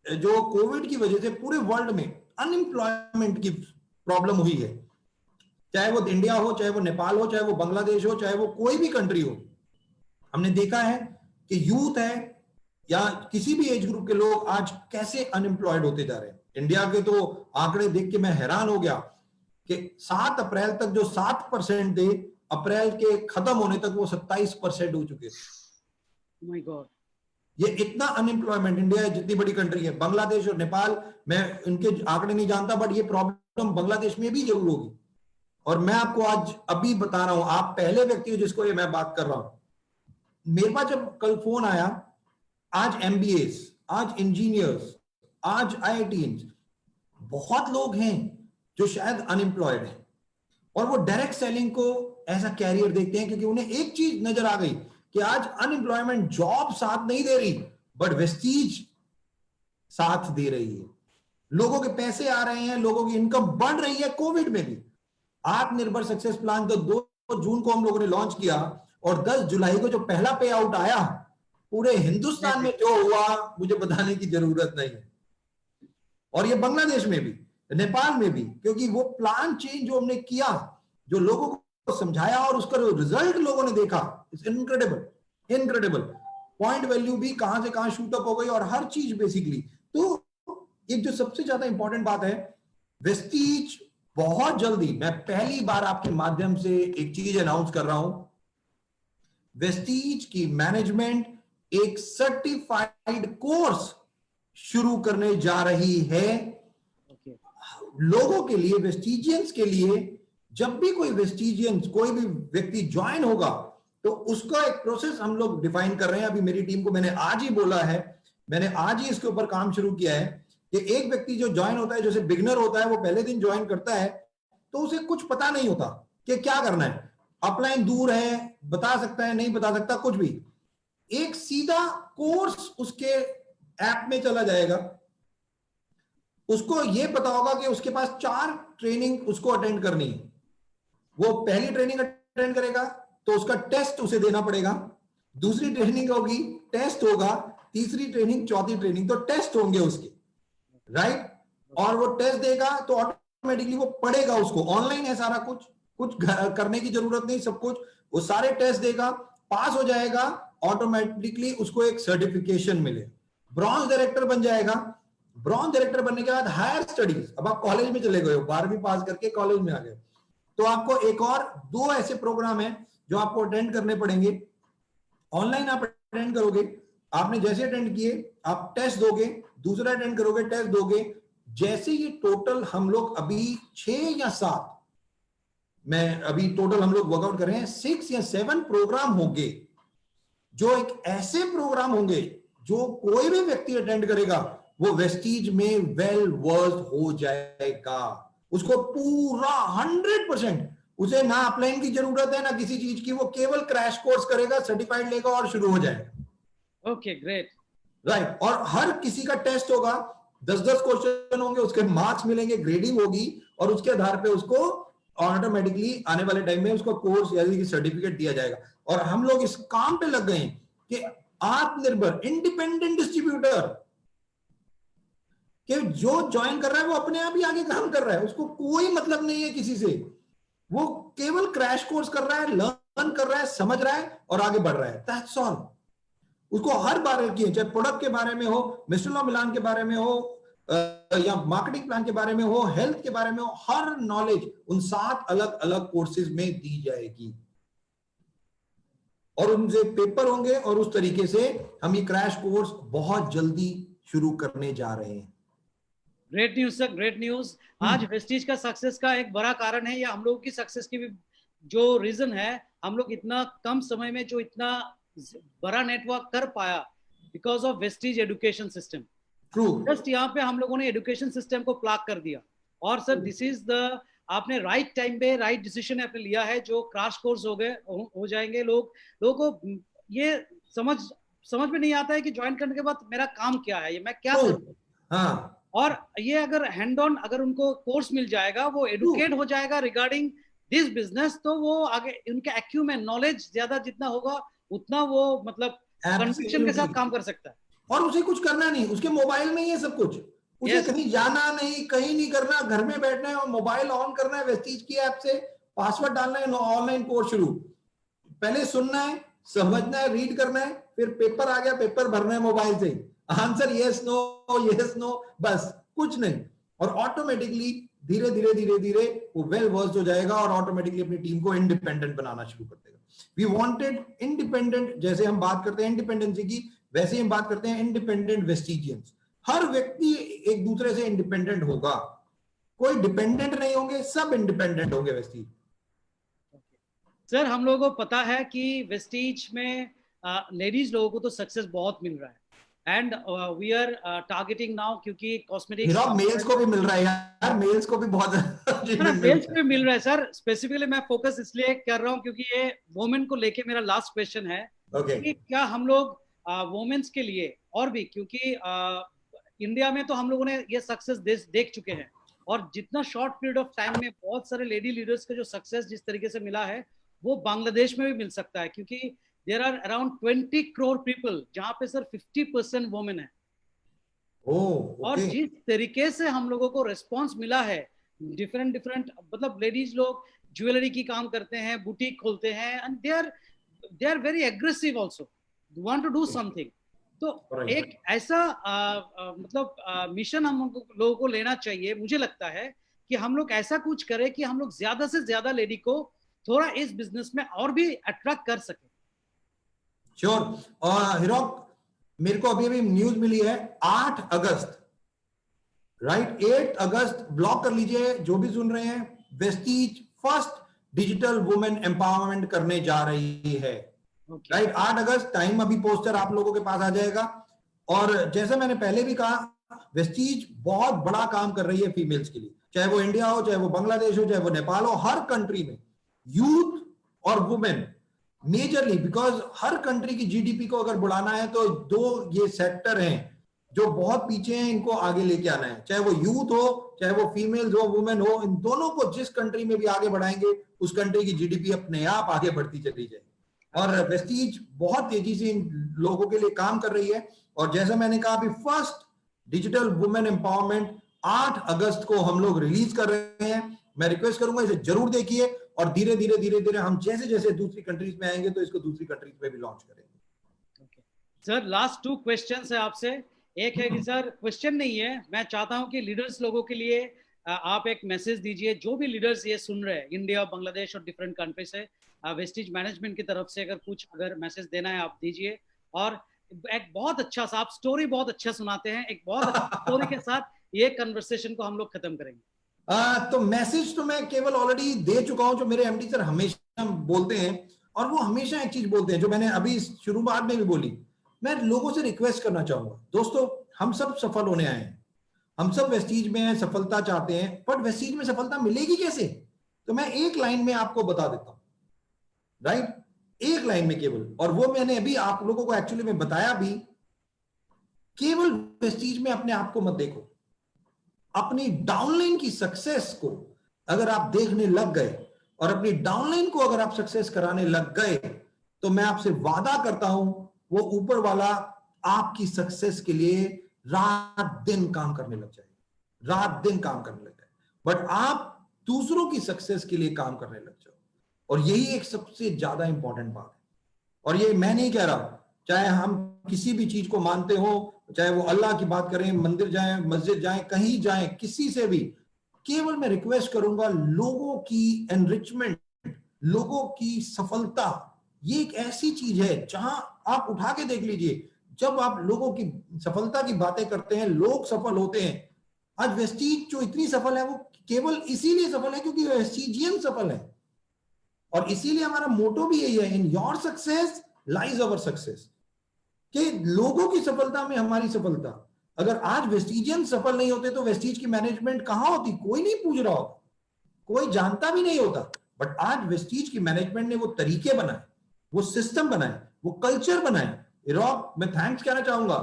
जो कोविड की वजह से पूरे वर्ल्ड में अनएम्प्लॉयमेंट की प्रॉब्लम हुई है, चाहे वो इंडिया हो, चाहे वो नेपाल हो, चाहे वो बांग्लादेश हो, चाहे वो कोई भी कंट्री हो, हमने देखा है कि यूथ है या किसी भी एज ग्रुप के लोग आज कैसे अनएम्प्लॉयड होते जा रहे हैं। इंडिया के तो आंकड़े देख के मैं हैरान हो गया कि 7 अप्रैल तक जो 7% थे, अप्रैल के खत्म होने तक वो 27% हो चुके थे। माय गॉड, ये इतना अनएम्प्लॉयमेंट, इंडिया जितनी बड़ी कंट्री है, बांग्लादेश और नेपाल, मैं इनके आंकड़े नहीं जानता, बट ये प्रॉब्लम बांग्लादेश में भी जरूर होगी। और मैं आपको आज अभी बता रहा हूं, आप पहले व्यक्ति हो जिसको ये मैं बात कर रहा हूं। मेरे पास जब कल फोन आया, आज एमबीएस, आज इंजीनियर्स, आज आईआईटीज, बहुत लोग हैं जो शायद अनएम्प्लॉयड हैं, और वो डायरेक्ट सेलिंग को ऐसा कैरियर देखते हैं, क्योंकि उन्हें एक चीज नजर आ गई कि आज अनएम्प्लॉयमेंट जॉब साथ नहीं दे रही, बट वेस्टीज साथ दे रही है। लोगों के पैसे आ रहे हैं, लोगों की इनकम बढ़ रही है। कोविड में भी आत्मनिर्भर सक्सेस प्लान तो 2 जून को हम लोगों ने लॉन्च किया, और 10 जुलाई को जो पहला पे आउट आया, पूरे हिंदुस्तान में जो हुआ मुझे बताने की जरूरत नहीं है। और ये बांग्लादेश में भी, नेपाल में भी, क्योंकि वो प्लान चेंज जो हमने किया, जो लोगों को समझाया, और उसका रिजल्ट लोगों ने देखा, it's incredible, incredible. Point value भी कहां से कहां शूट अप हो गई, और हर चीज बेसिकली। तो एक जो सबसे ज्यादा इंपॉर्टेंट बात है, वेस्टीज बहुत जल्दी, मैं पहली बार आपके माध्यम से एक चीज अनाउंस कर रहा हूं, वेस्टीज की मैनेजमेंट एक सर्टिफाइड कोर्स शुरू करने जा रही है लोगों के लिए, वेस्टीजियंस के लिए। जब भी कोई वेस्टीजियंस, कोई भी व्यक्ति ज्वाइन होगा, तो उसका एक प्रोसेस हम लोग डिफाइन कर रहे हैं। अभी मेरी टीम को मैंने आज ही बोला है, मैंने आज ही इसके ऊपर काम शुरू किया है कि एक व्यक्ति जो ज्वाइन होता है, जैसे बिगनर होता है, वो पहले दिन ज्वाइन करता है तो उसे कुछ पता नहीं होता कि क्या करना है, अपलाइन दूर है, बता सकता है, नहीं बता सकता, कुछ भी। एक सीधा कोर्स उसके ऐप में चला जाएगा, उसको यह पता होगा कि उसके पास 4 ट्रेनिंग उसको अटेंड करनी है। वो पहली ट्रेनिंग अटेंड करेगा तो उसका टेस्ट उसे देना पड़ेगा, दूसरी ट्रेनिंग होगी, टेस्ट होगा, तीसरी ट्रेनिंग, चौथी ट्रेनिंग, तो टेस्ट होंगे उसके, राइट। और वो टेस्ट देगा तो ऑटोमेटिकली वो पढ़ेगा, उसको ऑनलाइन है सारा कुछ, कुछ करने की जरूरत नहीं, सब कुछ वो सारे टेस्ट देगा, पास हो जाएगा, ऑटोमेटिकली उसको एक सर्टिफिकेशन मिले, ब्रॉन्ज डायरेक्टर बन जाएगा। ब्रॉन्ज डायरेक्टर बनने के बाद हायर स्टडीज, अब आप कॉलेज में चले गए हो, 12वीं पास करके कॉलेज में आ गए, तो आपको एक और 2 ऐसे प्रोग्राम है जो आपको अटेंड करने पड़ेंगे। ऑनलाइन आप अटेंड करोगे, आपने जैसे अटेंड किए आप टेस्ट दोगे, दूसरा अटेंड करोगे, टेस्ट दोगे। जैसे ये टोटल हम लोग अभी 6 या 7, मैं अभी टोटल हम लोग वर्कआउट कर रहे हैं, 6 या 7 प्रोग्राम होंगे, जो एक ऐसे प्रोग्राम होंगे जो कोई भी व्यक्ति अटेंड करेगा वो वेस्टीज में वेल वर्स्ड हो जाएगा। उसको पूरा 100%, उसे ना अपलाइन की जरूरत है ना किसी चीज की, वो केवल क्रैश कोर्स करेगा, सर्टिफाइड लेगा और शुरू हो जाएगा। Okay, great. राइट, और हर किसी का टेस्ट होगा, 10-10 क्वेश्चन होंगे, उसके मार्क्स मिलेंगे, ग्रेडिंग होगी, और उसके आधार पे उसको ऑटोमेटिकली आने वाले टाइम में उसको कोर्स यानी सर्टिफिकेट दिया जाएगा। और हम लोग इस काम पे लग गए हैं कि आत्मनिर्भर इंडिपेंडेंट डिस्ट्रीब्यूटर, कि जो ज्वाइन कर रहा है वो अपने आप ही आगे काम कर रहा है, उसको कोई मतलब नहीं है किसी से, वो केवल क्रैश कोर्स कर रहा है, लर्न कर रहा है, समझ रहा है और आगे बढ़ रहा है, दैट्स ऑल। उसको हर बारे की, चाहे प्रोडक्ट के बारे में हो, मिस्टर लॉ मिलान के बारे में हो, या मार्केटिंग प्लान के बारे में हो, हेल्थ के बारे में हो, हर नॉलेज उन 7 अलग अलग कोर्सेज में दी जाएगी और उनसे पेपर होंगे, और उस तरीके से हम ये क्रैश कोर्स बहुत जल्दी शुरू करने जा रहे हैं। Great news sir, great news. आज वेस्टीज का सक्सेस का एक बड़ा कारण है, या हम लोगों की सक्सेस की भी जो रीजन है, हम लोग इतना कम समय में जो इतना बड़ा नेटवर्क कर पाया, because of Vestige education system. True, just यहाँ पे हम लोगों ने एजुकेशन सिस्टम को प्लाग कर दिया। और सर दिस इज द, आपने राइट टाइम पे राइट डिसीजन आपने लिया है, जो क्रैश कोर्स हो जाएंगे। लोगों को ये समझ में नहीं आता है कि ज्वाइन करने के बाद मेरा काम क्या है, ये मैं क्या करूँ। हाँ, और ये अगर हैंड ऑन अगर उनको कोर्स मिल जाएगा, वो एडुकेट हो जाएगा रिगार्डिंग दिस बिजनेस, तो वो आगे उनका एक्यूमेंट नॉलेज ज्यादा जितना होगा उतना वो मतलब कन्विक्शन के साथ काम कर सकता है। और उसे कुछ करना नहीं, उसके मोबाइल में ही है सब कुछ, उसे Yes. कहीं जाना नहीं, कहीं नहीं करना, घर में बैठना है और मोबाइल ऑन करना है, वेस्टीज की ऐप से पासवर्ड डालना है, ऑनलाइन कोर्स शुरू। पहले सुनना है, समझना है, रीड करना है, फिर पेपर आ गया, पेपर भरना है मोबाइल से, आंसर यस नो, बस कुछ नहीं। और ऑटोमेटिकली धीरे धीरे धीरे धीरे वो वेल वर्स्ड हो जाएगा और ऑटोमेटिकली अपनी टीम को इंडिपेंडेंट बनाना शुरू कर देगा। वी वांटेड इंडिपेंडेंट, जैसे हम बात करते हैं इंडिपेंडेंसी की, वैसे ही हम बात करते हैं इंडिपेंडेंट वेस्टीजियंस। हर व्यक्ति एक दूसरे से इंडिपेंडेंट होगा, कोई डिपेंडेंट नहीं होंगे, सब इंडिपेंडेंट होंगे वेस्टीज। सर हम लोगों को पता है कि वेस्टीज में लेडीज लोगों को तो सक्सेस बहुत मिल रहा है, and we are targeting now, क्योंकि कॉस्मेटिक्स मेल्स को भी मिल रहा है यार, मेल्स को भी बहुत मेल्स पे मिल रहा है सर। स्पेसिफिकली मैं फोकस इसलिए कर रहा हूँ क्योंकि ये वुमेन को लेके मेरा लास्ट क्वेश्चन है। कि क्या हम लोग वुमेन्स के लिए और भी, क्योंकि इंडिया में तो हम लोगों ने ये सक्सेस देख चुके हैं, और जितना शॉर्ट पीरियड ऑफ टाइम में बहुत सारे लेडी लीडर्स का जो सक्सेस जिस तरीके से मिला है, वो बांग्लादेश में भी मिल सकता है, क्योंकि there are around 20 crore people जहां पे सर 50% वुमेन है। और जिस तरीके से हम लोगों को रिस्पॉन्स मिला है, डिफरेंट मतलब लेडीज लोग ज्वेलरी की काम करते हैं, बुटीक खोलते हैं, and they are very aggressive also, want to do something. तो एक ऐसा मतलब मिशन हम लोगों को लेना चाहिए। मुझे लगता है कि हम लोग ऐसा कुछ करें कि हम लोग ज्यादा से ज्यादा लेडी को थोड़ा इस बिजनेस में और भी अट्रैक्ट कर सके। श्योर। और हीरोक, मेरे को अभी न्यूज मिली है 8 अगस्त, राइट, 8 अगस्त ब्लॉक कर लीजिए जो भी सुन रहे हैं, Vestige first digital women empowerment करने जा रही है। राइट, 8 अगस्त टाइम, अभी पोस्टर आप लोगों के पास आ जाएगा। और जैसे मैंने पहले भी कहा, वेस्टीज बहुत बड़ा काम कर रही है फीमेल्स के लिए, चाहे वो इंडिया हो, चाहे वो बांग्लादेश हो, चाहे वो नेपाल हो, हर कंट्री में यूथ और women majorly, because her country की जीडीपी को अगर बढ़ाना है तो 2 ये सेक्टर हैं जो बहुत पीछे हैं, इनको आगे लेके आना है, चाहे वो यूथ हो, चाहे वो फीमेल्स हो, वुमेन हो, इन दोनों को जिस कंट्री में भी आगे बढ़ाएंगे उस कंट्री की जीडीपी अपने आप आगे बढ़ती चली जाएगी। और वेस्टीज बहुत तेजी से इन लोगों के लिए काम कर रही है। और जैसा मैंने कहा, अभी फर्स्ट डिजिटल वुमेन एम्पावरमेंट 8 अगस्त को हम लोग रिलीज कर रहे हैं। मैं रिक्वेस्ट करूंगा इसे जरूर देखिए, और धीरे धीरे हम जैसे जैसे दूसरी कंट्रीज में आएंगे तो इसको दूसरी कंट्रीज में भी लॉन्च करेंगे। सर लास्ट 2 क्वेश्चंस है आपसे। एक है कि सर क्वेश्चन नहीं है, मैं चाहता हूं कि लीडर्स लोगों के लिए आप एक मैसेज दीजिए, जो भी लीडर्स ये सुन रहे हैं इंडिया, बांग्लादेश और डिफरेंट कंट्री से, वेस्टीज मैनेजमेंट की तरफ से अगर मैसेज देना है आप दीजिए। और एक बहुत अच्छा सा, आप स्टोरी बहुत अच्छा सुनाते हैं, एक बहुत अच्छा स्टोरी के साथ ये कन्वर्सेशन को हम लोग खत्म करेंगे। तो मैसेज तो मैं केवल ऑलरेडी दे चुका हूं, जो मेरे एमडी सर हमेशा बोलते हैं, और वो हमेशा एक चीज बोलते हैं जो मैंने अभी शुरुआत में भी बोली, मैं लोगों से रिक्वेस्ट करना चाहूंगा, दोस्तों हम सब सफल होने आए हैं, हम सब वेस्टीज में हैं, सफलता चाहते हैं, बट वेस्टीज में सफलता मिलेगी कैसे? तो मैं एक लाइन में आपको बता देता हूं, राइट, एक लाइन में केवल, और वो मैंने अभी आप लोगों को एक्चुअली में बताया भी। केवल वेस्टीज में अपने आप को मत देखो, अपनी डाउनलाइन की सक्सेस को अगर आप देखने लग गए और अपनी डाउनलाइन को अगर आप सक्सेस कराने लग गए, तो मैं आपसे वादा करता हूं वो ऊपर वाला आपकी सक्सेस के लिए रात दिन काम करने लग जाएगा, रात दिन काम करने लग जाए। बट आप दूसरों की सक्सेस के लिए काम करने लग जाओ, और यही एक सबसे ज्यादा इंपॉर्टेंट बात है। और ये मैं नहीं कह रहा, चाहे हम किसी भी चीज को मानते हो, चाहे वो अल्लाह की बात करें, मंदिर जाएं, मस्जिद जाएं, कहीं जाएं, किसी से भी, केवल मैं रिक्वेस्ट करूंगा, लोगों की एनरिचमेंट, लोगों की सफलता, ये एक ऐसी चीज है जहां आप उठा के देख लीजिए, जब आप लोगों की सफलता की बातें करते हैं, लोग सफल होते हैं। आज वेस्टीज जो इतनी सफल है, वो केवल इसीलिए सफल है क्योंकि वेस्टीजियन सफल है, और इसीलिए हमारा मोटो भी यही है, in your success lies our success, कि लोगों की सफलता में हमारी सफलता। अगर आज वेस्टीजियन सफल नहीं होते तो वेस्टीज की मैनेजमेंट कहां होती, कोई नहीं पूछ रहा होता, कोई जानता भी नहीं होता। बट आज वेस्टीज की मैनेजमेंट ने वो तरीके बनाए, वो सिस्टम बनाए, वो कल्चर बनाए। इरॉक मैं थैंक्स कहना चाहूंगा,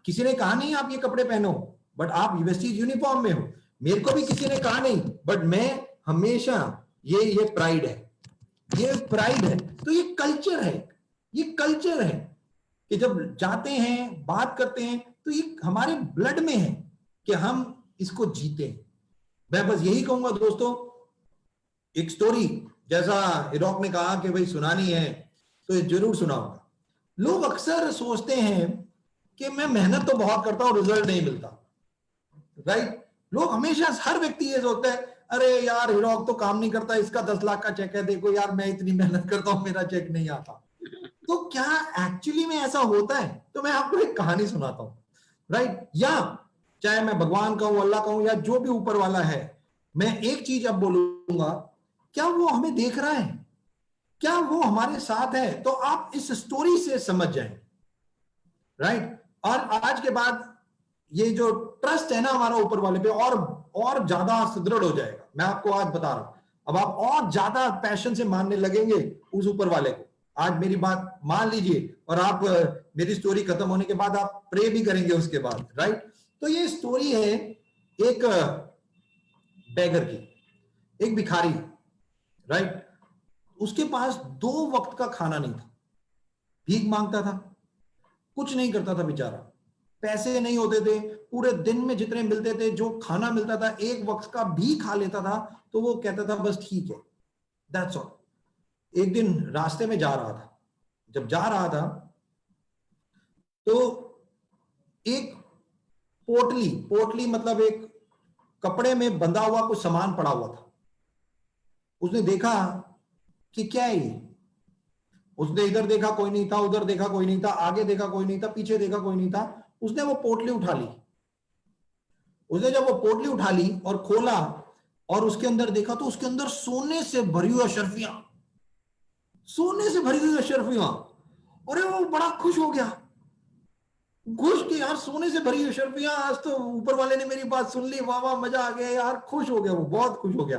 किसी ने कहा नहीं आप ये कपड़े पहनो, बट आप वेस्टीज यूनिफॉर्म में हो। मेरे को भी किसी ने कहा नहीं, बट मैं हमेशा ये प्राइड है, ये प्राइड है। तो ये कल्चर है, ये कल्चर है कि जब जाते हैं, बात करते हैं, तो ये हमारे ब्लड में है कि हम इसको जीते हैं। मैं बस यही कहूंगा दोस्तों, एक स्टोरी जैसा इरॉक ने कहा कि भाई सुनानी है, तो ये जरूर सुनाऊंगा। लोग अक्सर सोचते हैं कि मैं मेहनत तो बहुत करता हूं, रिजल्ट नहीं मिलता, राइट। लोग हमेशा, हर व्यक्ति ये सोचता है, अरे यार हिरॉक तो काम नहीं करता, इसका 10 लाख का चेक है, देखो यार मैं इतनी मेहनत करता हूं, मेरा चेक नहीं आता। तो क्या एक्चुअली में ऐसा होता है? तो मैं आपको एक कहानी सुनाता हूं, राइट। या चाहे मैं भगवान कहूं, अल्लाह कहूं, या जो भी ऊपर वाला है, मैं एक चीज अब बोलूंगा, क्या वो हमें देख रहा है? क्या वो हमारे साथ है? तो आप इस स्टोरी से समझ जाएंगे, राइट। और आज के बाद ये जो ट्रस्ट है ना हमारा ऊपर वाले पे, और ज्यादा सुदृढ़ हो जाएगा। मैं आपको आज बता रहा हूं, अब आप और ज्यादा पैशन से मानने लगेंगे उस ऊपर वाले को। आज मेरी बात मान लीजिए, और आप मेरी स्टोरी खत्म होने के बाद आप प्रे भी करेंगे उसके बाद, राइट। तो ये स्टोरी है एक बेगर की, एक भिखारी, राइट। उसके पास 2 वक्त का खाना नहीं था, भीख मांगता था, कुछ नहीं करता था बेचारा, पैसे नहीं होते थे, पूरे दिन में जितने मिलते थे, जो खाना मिलता था, एक वक्त का भी खा लेता था, तो वो कहता था बस ठीक है, दैट्स ऑल। एक दिन रास्ते में जा रहा था, जब जा रहा था तो एक पोटली मतलब एक कपड़े में बंधा हुआ कुछ सामान पड़ा हुआ था। उसने देखा कि क्या है ये, उसने इधर देखा कोई नहीं था, उधर देखा कोई नहीं था, आगे देखा कोई नहीं था, पीछे देखा कोई नहीं था। उसने वो पोटली उठा ली। उसने जब वो पोटली उठा ली और खोला और उसके अंदर देखा, तो उसके अंदर सोने से भरी हुई अशर्फियां, सोने से भरी हुई अशर्फियां। अरे वो बड़ा खुश हो गया, खुश कि यार सोने से भरी अशर्फियां, आज तो ऊपर वाले ने मेरी बात सुन ली, वाह वाह मजा आ गया यार, खुश हो गया, वो बहुत खुश हो गया।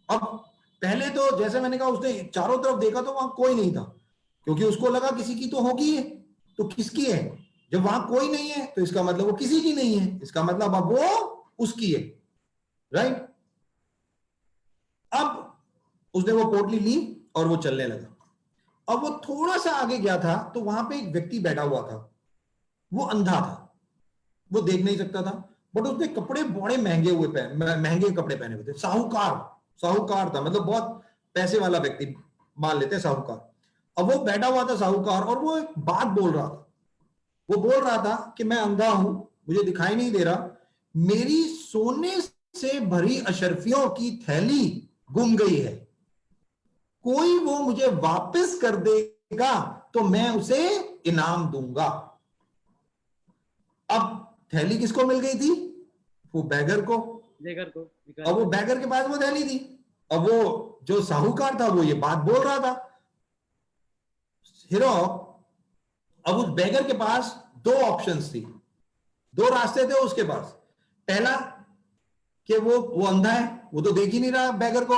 अब पहले तो जैसे मैंने कहा, उसने चारों तरफ देखा तो वहां कोई नहीं था, क्योंकि उसको लगा किसी की तो होगी है, तो किसकी है? जब वहां कोई नहीं है तो इसका मतलब वो किसी की नहीं है, इसका मतलब अब वो उसकी है, राइट। अब उसने वो पोटली ली और वो चलने लगा। अब वो थोड़ा सा आगे गया था तो वहां पे एक व्यक्ति बैठा हुआ था, वो अंधा था, वो देख नहीं सकता था, बट उसने कपड़े बड़े महंगे कपड़े पहने हुए थे, साहूकार था, मतलब बहुत पैसे वाला व्यक्ति मान लेते साहूकार। अब वो बैठा हुआ था साहूकार, और वो एक बात बोल रहा था। वो बोल रहा था कि मैं अंधा हूं, मुझे दिखाई नहीं दे रहा, मेरी सोने से भरी अशर्फियों की थैली गुम गई है, कोई वो मुझे वापस कर देगा तो मैं उसे इनाम दूंगा। अब थैली किसको मिल गई थी? वो बैगर को। अब वो बैगर के पास वो थैली थी। अब वो जो साहूकार था वो ये बात बोल रहा था। हीरो अब उस बेगर के पास दो ऑप्शंस थी, दो रास्ते थे उसके पास। पहला कि वो अंधा है, वो तो देख ही नहीं रहा बेगर को,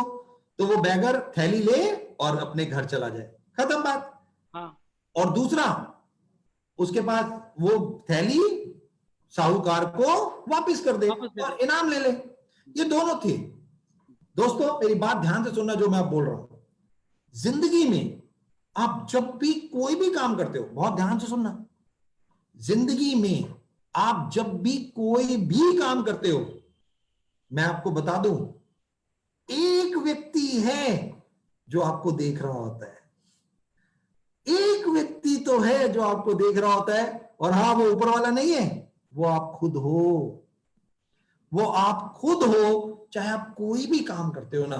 तो वो बेगर थैली ले और अपने घर चला जाए, खत्म बात। हाँ, और दूसरा, उसके पास वो थैली साहूकार को वापस कर दे वापस दे और दे। इनाम ले ले। ये दोनों थे। दोस्तों मेरी बात ध्यान से सुनना जो मैं आप बोल रहा हूं। जिंदगी में आप जब भी कोई भी काम करते हो, बहुत ध्यान से सुनना, जिंदगी में आप जब भी कोई भी काम करते हो, मैं आपको बता दूं, एक व्यक्ति है जो आपको देख रहा होता है। एक व्यक्ति तो है जो आपको देख रहा होता है, और हां, वो ऊपर वाला नहीं है, वो आप खुद हो। वो आप खुद हो। चाहे आप कोई भी काम करते हो ना,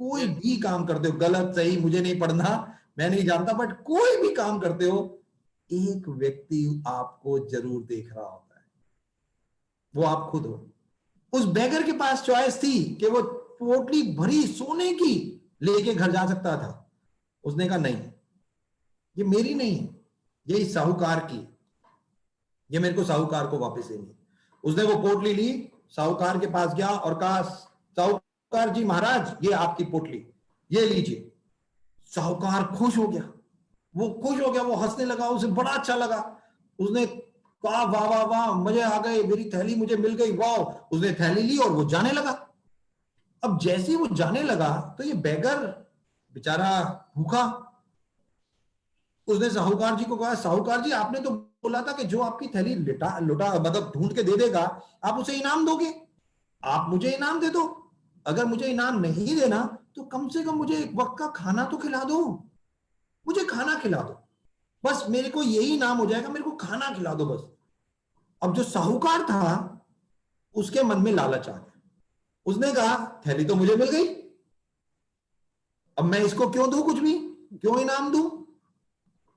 कोई भी काम करते हो, गलत सही मुझे नहीं पढ़ना, मैं नहीं जानता, बट कोई भी काम करते हो, एक व्यक्ति आपको जरूर देख रहा होता है, वो आप खुद हो। उस बेगर के पास चॉइस थी कि वो पोटली भरी सोने की लेके घर जा सकता था। उसने कहा नहीं, ये मेरी नहीं है, ये इस साहूकार की, ये मेरे को साहूकार को वापस देनी है। उसने वो पोटली ली, साहूकार के पास गया और कहा, साहूकार जी महाराज, ये आपकी पोटली, ये लीजिए। साहूकार खुश हो गया, वो खुश हो गया, वो हंसने लगा, उसे बड़ा अच्छा लगा। उसने कहा वाह वाह वाह, मजे आ गए, मेरी थैली मुझे मिल गई, वाह। उसने थैली ली और वो जाने लगा। अब जैसे ही वो जाने लगा तो ये बेगर बेचारा भूखा। उसने साहूकार जी को कहा, साहूकार जी आपने तो बोला था कि जो आपकी थैली लुटा लुटा मतलब ढूंढ के दे देगा, आप उसे इनाम दोगे। आप मुझे इनाम दे दो। अगर मुझे इनाम नहीं देना तो कम से कम मुझे एक वक्त का खाना तो खिला दो, मुझे खाना खिला दो, बस मेरे को यही इनाम हो जाएगा, मेरे को खाना खिला दो बस। अब जो साहूकार था उसके मन में लालच आ गया। उसने कहा थैली तो मुझे मिल गई, अब मैं इसको क्यों दूं, कुछ भी क्यों इनाम दूं।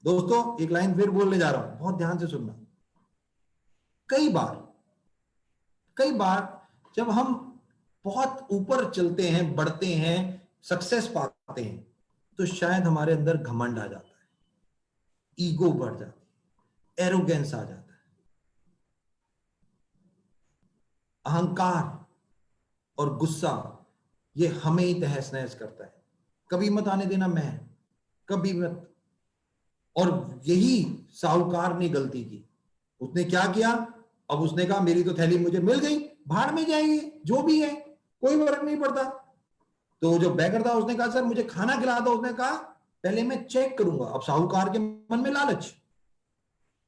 दोस्तों एक लाइन फिर बोलने जा रहा हूं, बहुत ध्यान से सुनना। कई बार जब हम बहुत ऊपर चलते हैं, बढ़ते हैं, सक्सेस पाते हैं, तो शायद हमारे अंदर घमंड आ जाता है, ईगो बढ़ जाती है, एरोगेंस आ जाता है, अहंकार और गुस्सा, ये हमें ही तहस नहस करता है। कभी मत आने देना, मैं कभी मत। और यही साहूकार ने गलती की। उसने क्या किया, अब उसने कहा मेरी तो थैली मुझे मिल गई, भाड़ में जाएगी, जो भी है कोई फर्क नहीं पड़ता। तो जो बेगर था उसने कहा सर मुझे खाना खिला दो। उसने कहा पहले मैं चेक करूंगा। अब साहूकार के मन में लालच,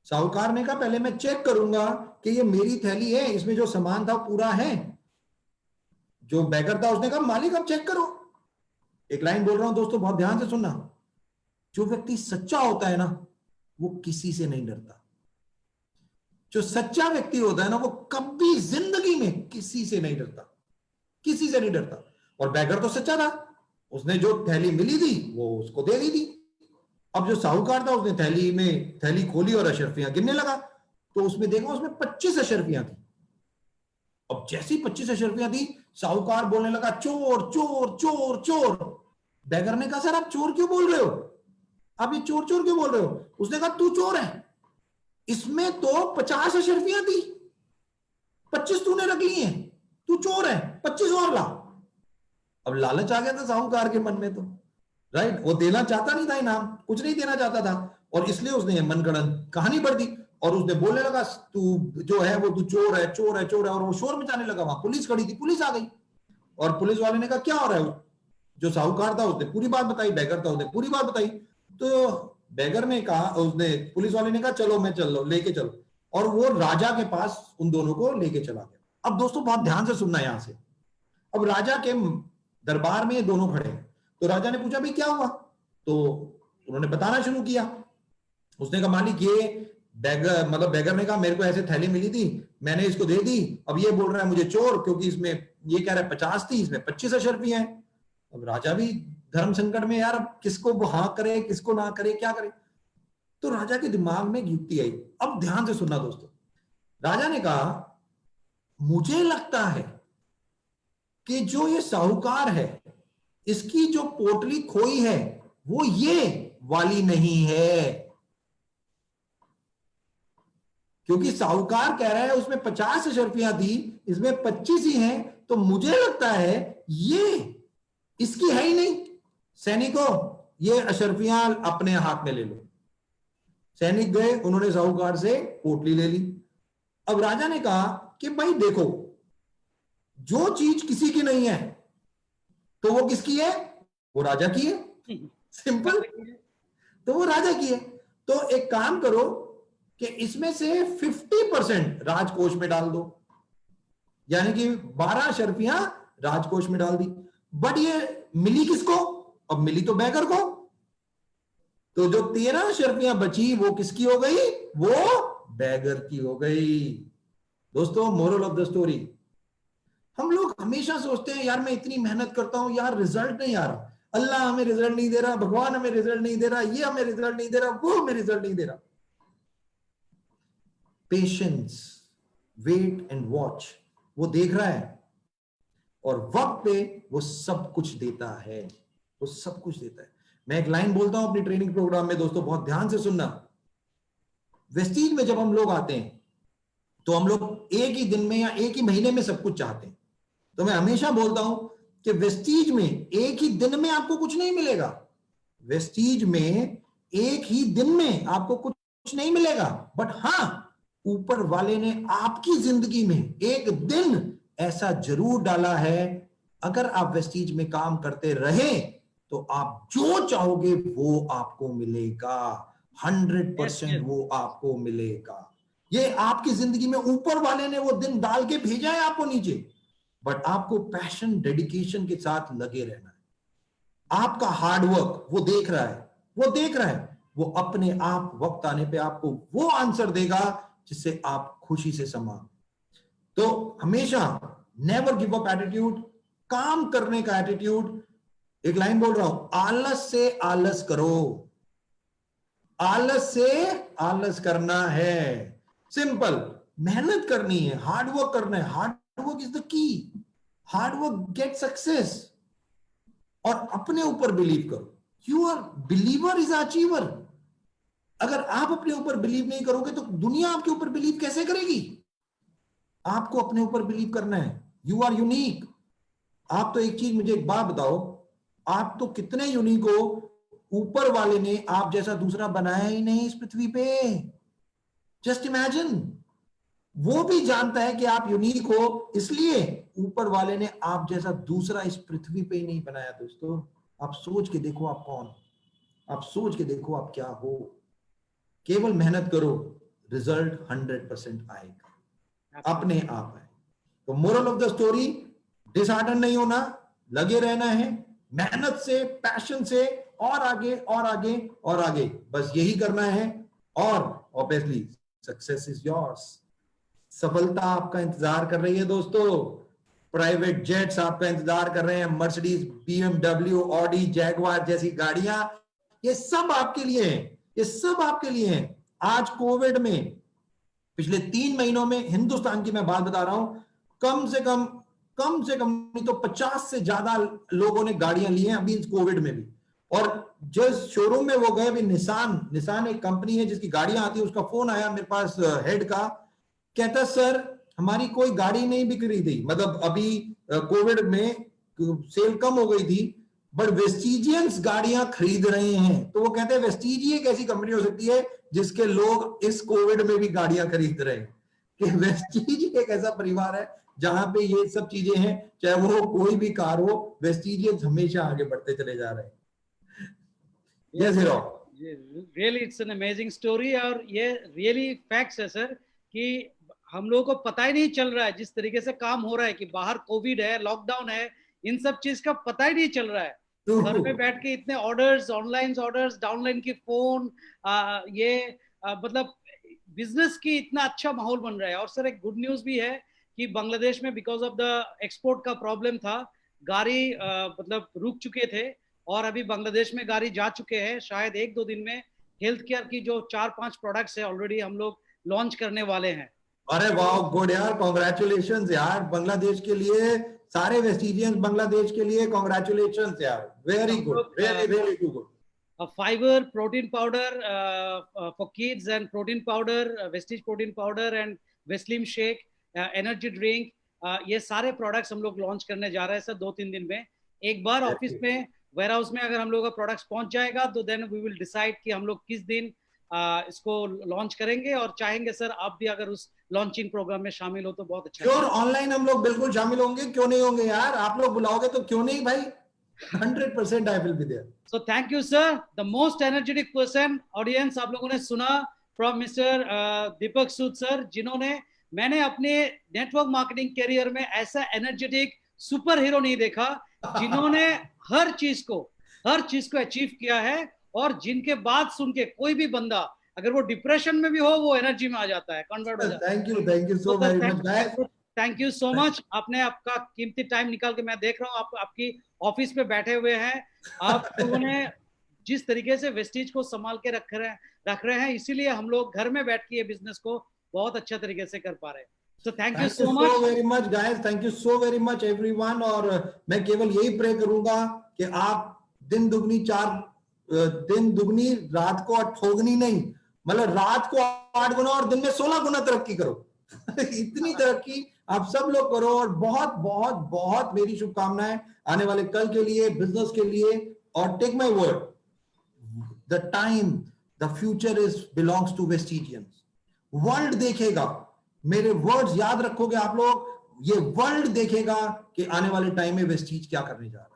साहूकार ने कहा पहले मैं चेक करूंगा कि ये मेरी थैली है, इसमें जो सामान था पूरा है। जो बेगर था उसने कहा मालिक अब चेक करो। एक लाइन बोल रहा हूं दोस्तों, बहुत ध्यान से सुनना। जो व्यक्ति सच्चा होता है ना, वो किसी से नहीं डरता। जो सच्चा व्यक्ति होता है ना, वो कभी जिंदगी में किसी से नहीं डरता, किसी से नहीं डरता। और बेगर तो सच्चा था, उसने जो थैली मिली थी वो उसको दे दी थी। अब जो साहूकार था उसने थैली खोली और अशर्फियां गिनने लगा, तो उसमें देखा उसमें 25 अशर्फियां थी। अब जैसी 25 अशर्फियां थी, साहूकार बोलने लगा चोर चोर चोर चोर। बेगर ने कहा सर आप चोर क्यों बोल रहे हो, आप ये चोर चोर क्यों बोल रहे हो। उसने कहा तू चोर है, इसमें तो 50 अशर्फियां थी, 25 तूने रख ली हैं, तू चोर है, 25 और ला। अब लालच आ गया था साहूकार के मन में, तो राइट, वो देना चाहता नहीं था इनाम, कुछ नहीं देना चाहता था, और इसलिए उसने मनगढ़ंत कहानी बढ़ दी। और उसने बोलने लगा तू जो है वो तू चोर है चोर है चोर है, और वो शोर मचाने लगा। वहां पुलिस खड़ी थी, पुलिस आ गई, और पुलिस वाले ने कहा क्या हो रहा है। जो साहूकार था उसने पूरी बात बताई, बेगर था उसने पूरी बात बताई। तो बेगर ने कहा, उसने पुलिस वाले ने कहा चलो मैं चल लेके चलो, और वो राजा के पास उन दोनों को लेके चला गया। अब दोस्तों बहुत ध्यान से सुनना यहां से। अब राजा के दरबार में ये दोनों खड़े हैं, तो राजा ने पूछा भाई क्या हुआ, तो उन्होंने बताना शुरू किया। उसने कहा मालिक ये बेगर ने कहा मेरे को ऐसे थैली मिली थी, मैंने इसको दे दी, अब ये बोल रहा है मुझे चोर, क्योंकि इसमें ये कह रहा है 50 थी, इसमें 25 अशर्फियां हैं। अब राजा भी धर्म संकट में, यार किसको हाँ करे किसको ना करे, क्या करे। तो राजा के दिमाग में एक युक्ति आई। अब ध्यान से सुनना दोस्तों। राजा ने कहा मुझे लगता है कि जो ये साहूकार है, इसकी जो पोटली खोई है वो ये वाली नहीं है। क्योंकि साहूकार कह रहा है उसमें 50 अशर्फियां थी, इसमें 25 ही हैं, तो मुझे लगता है ये इसकी है ही नहीं। सैनिकों, ये अशर्फियां अपने हाथ में ले लो। सैनिक गए, उन्होंने साहूकार से पोटली ले ली। अब राजा ने कहा कि भाई देखो, जो चीज किसी की नहीं है तो वो किसकी है? वो राजा की है। सिंपल। तो वो राजा की है, तो एक काम करो कि इसमें से 50% राजकोष में डाल दो, यानी कि 12 शर्फियां राजकोष में डाल दी। बट ये मिली किसको? अब मिली तो बैगर को। तो जो 13 शर्फियां बची वो किसकी हो गई? वो बैगर की हो गई। दोस्तों, मोरल ऑफ द स्टोरी, हम लोग हमेशा सोचते हैं यार मैं इतनी मेहनत करता हूं यार, रिजल्ट नहीं आ रहा, अल्लाह हमें रिजल्ट नहीं दे रहा, भगवान हमें रिजल्ट नहीं दे रहा, ये हमें रिजल्ट नहीं दे रहा, वो हमें रिजल्ट नहीं दे रहा। पेशेंस, वेट एंड वॉच, वो देख रहा है और वक्त पे वो सब कुछ देता है, वो सब कुछ देता है। मैं एक लाइन बोलता हूं अपनी ट्रेनिंग प्रोग्राम में, दोस्तों बहुत ध्यान से सुनना। वेस्टीज में जब हम लोग आते हैं तो हम लोग एक ही दिन में या एक ही महीने में सब कुछ चाहते हैं। तो मैं हमेशा बोलता हूं कि वेस्टीज में एक ही दिन में आपको कुछ नहीं मिलेगा। वेस्टीज में एक ही दिन में आपको कुछ नहीं मिलेगा, बट हां, ऊपर वाले ने आपकी जिंदगी में एक दिन ऐसा जरूर डाला है। अगर आप वेस्टीज में काम करते रहे तो आप जो चाहोगे वो आपको मिलेगा, 100% वो आपको मिलेगा। ये आपकी जिंदगी में ऊपर वाले ने वो दिन डाल के भेजा है आपको नीचे, बट आपको पैशन, डेडिकेशन के साथ लगे रहना है। आपका हार्डवर्क वो देख रहा है, वो देख रहा है, वो अपने आप वक्त आने पे आपको वो आंसर देगा जिससे आप खुशी से समा। तो हमेशा नेवर गिव अप एटीट्यूड, काम करने का एटीट्यूड। एक लाइन बोल रहा हूं, आलस से आलस करो, आलस से आलस करना है। सिंपल, मेहनत करनी है, हार्डवर्क करना है। Hard work is the key, hard work get success. और अपने ऊपर बिलीव करो। You are believer is achiever. अगर आप अपने ऊपर बिलीव नहीं करोगे तो दुनिया आपके ऊपर बिलीव कैसे करेगी? आपको अपने ऊपर बिलीव करना है। You are unique. आप तो एक चीज, मुझे एक बात बताओ, आप तो कितने यूनिक हो, ऊपर वाले ने आप जैसा दूसरा बनाया ही नहीं इस पृथ्वी पे। जस्ट इमेजिन, वो भी जानता है कि आप यूनिक हो, इसलिए ऊपर वाले ने आप जैसा दूसरा इस पृथ्वी पे ही नहीं बनाया। दोस्तों, आप सोच के देखो आप कौन, आप सोच के देखो आप क्या हो। केवल मेहनत करो, रिजल्ट 100% आएगा, अपने आप है। तो moral of the story, dishearten नहीं होना, लगे रहना है, मेहनत से, पैशन से, और आगे और आगे और आगे, बस यही करना है। और ऑब्वियसली सक्सेस इज योर्स। सफलता आपका इंतजार कर रही है दोस्तों। प्राइवेट जेट्स आपका इंतजार कर रहे हैं, मर्सिडीज, बीएमडब्ल्यू, ऑडी, जैगवार जैसी गाड़ियां, ये सब आपके लिए हैं, ये सब आपके लिए हैं। आज कोविड में पिछले 3 महीनों में हिंदुस्तान की मैं बात बता रहा हूं, कम से कम नहीं तो 50 से ज्यादा लोगों ने गाड़ियां ली हैं अभी इस कोविड में भी। और जिस शोरूम में वो गए, अभी निसान एक कंपनी है जिसकी गाड़ियां आती है, उसका फोन आया मेरे पास हेड का, कहता सर हमारी कोई गाड़ी नहीं बिक रही थी, मतलब अभी कोविड में सेल कम हो गई थी, बट वेस्टिजियंस गाड़ियां खरीद रहे हैं। तो वो कहते हैं वेस्टिजी एक ऐसी कंपनी हो सकती है जिसके लोग इस कोविड में भी गाड़ियां खरीद रहे हैं। कि वेस्टिजी एक ऐसा परिवार है जहां पे ये सब चीजें हैं, चाहे वो कोई भी कार हो, वेस्टिजियंस हमेशा आगे बढ़ते चले जा रहे हैं। Yes, Hero. Really, it's an amazing story और ये really facts है सर कि हम लोगों को पता ही नहीं चल रहा है जिस तरीके से काम हो रहा है, कि बाहर कोविड है, लॉकडाउन है, इन सब चीज का पता ही नहीं चल रहा है। घर में बैठ के इतने ऑर्डर्स, ऑनलाइन ऑर्डर्स, डाउनलाइन की फोन, मतलब बिजनेस की इतना अच्छा माहौल बन रहा है। और सर एक गुड न्यूज भी है कि बांग्लादेश में बिकॉज ऑफ द एक्सपोर्ट का प्रॉब्लम था, गाड़ी मतलब रुक चुके थे और अभी बांग्लादेश में गाड़ी जा चुके हैं। शायद 1-2 दिन में हेल्थ केयर की जो 4-5 प्रोडक्ट्स है ऑलरेडी हम लोग लॉन्च करने वाले हैं। अरे वाह, गुड यार, कांग्रेचुलेशंस यार बांग्लादेश के लिए, सारे वेस्टिजियंस बांग्लादेश के लिए कांग्रेचुलेशंस यार, very good, really really good. fiber protein powder for kids and protein powder, Vestige protein powder and Veslim shake, energy drink, ये सारे प्रोडक्ट्स हम लोग लॉन्च करने जा रहे हैं सर 2-3 दिन में. एक बार ऑफिस में वेयर हाउस में अगर हम लोग का प्रोडक्ट्स पहुंच जाएगा तो देन वी विल डिसाइड कि हम लोग किस दिन इसको लॉन्च करेंगे, और चाहेंगे सर आप भी अगर उस लॉन्चिंग प्रोग्राम में शामिल हो तो बहुत अच्छा. श्योर, ऑनलाइन हम लोग बिल्कुल शामिल होंगे, क्यों नहीं होंगे यार, आप लोग बुलाओगे तो क्यों नहीं भाई. 100% I will be there. So thank you sir, the most energetic person. Audience आप लोगों ने सुना from Mr. Deepak Sood sir, जिन्होंने, मैंने अपने नेटवर्क मार्केटिंग करियर में ऐसा एनर्जेटिक सुपर हीरो नहीं देखा, जिन्होंने हर चीज को अचीव किया है, और जिनके बात सुन के कोई भी बंदा अगर वो डिप्रेशन में भी हो वो एनर्जी में आ जाता है, कन्वर्ट हो जाता है. Thank you so very much guys. Thank you so much. आपने आपका कीमती टाइम निकाल के, मैं देख रहा हूँ आप आपकी ऑफिस पे बैठे हुए हैं, आप लोगों ने जिस तरीके से वेस्टीज को संभाल के रख रहे हैं, इसीलिए हम लोग घर में बैठ के ये बिजनेस को बहुत अच्छा तरीके से कर पा रहे हैं. So thank you so very much guys, thank you so very much everyone. और मैं केवल यही प्रे करूंगा कि आप दिन दुगनी रात को ठोगनी नहीं, मतलब रात को 8 गुना और दिन में 16 गुना तरक्की करो. इतनी तरक्की आप सब लोग करो, और बहुत बहुत बहुत मेरी शुभकामनाएं आने वाले कल के लिए, बिजनेस के लिए. और take my word, the time, the future is belongs to Vestigians. World देखेगा, मेरे वर्ड्स याद रखोगे आप लोग, ये वर्ल्ड देखेगा कि आने वाले टाइम में वेस्टीज क्या करने जा रहा है.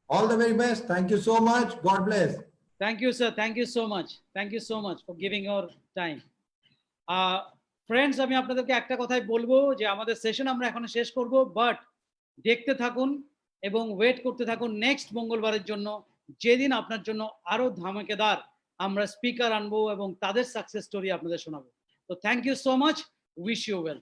All the very best. Thank you so much. God bless. Thank you sir, thank you so much, thank you so much for giving your time. Friends, আমি আপনাদেরকে একটা কথাই বলবো যে আমাদের সেশন আমরা এখন শেষ করব, বাট দেখতে থাকুন এবং ওয়েট করতে থাকুন নেক্সট মঙ্গলবারের জন্য, যেদিন আপনার জন্য আরো ধামাকেদার আমরা স্পিকার আনবো এবং তাদের সাকসেস স্টোরি আপনাদের শোনাবো. তো thank you so much, wish you well.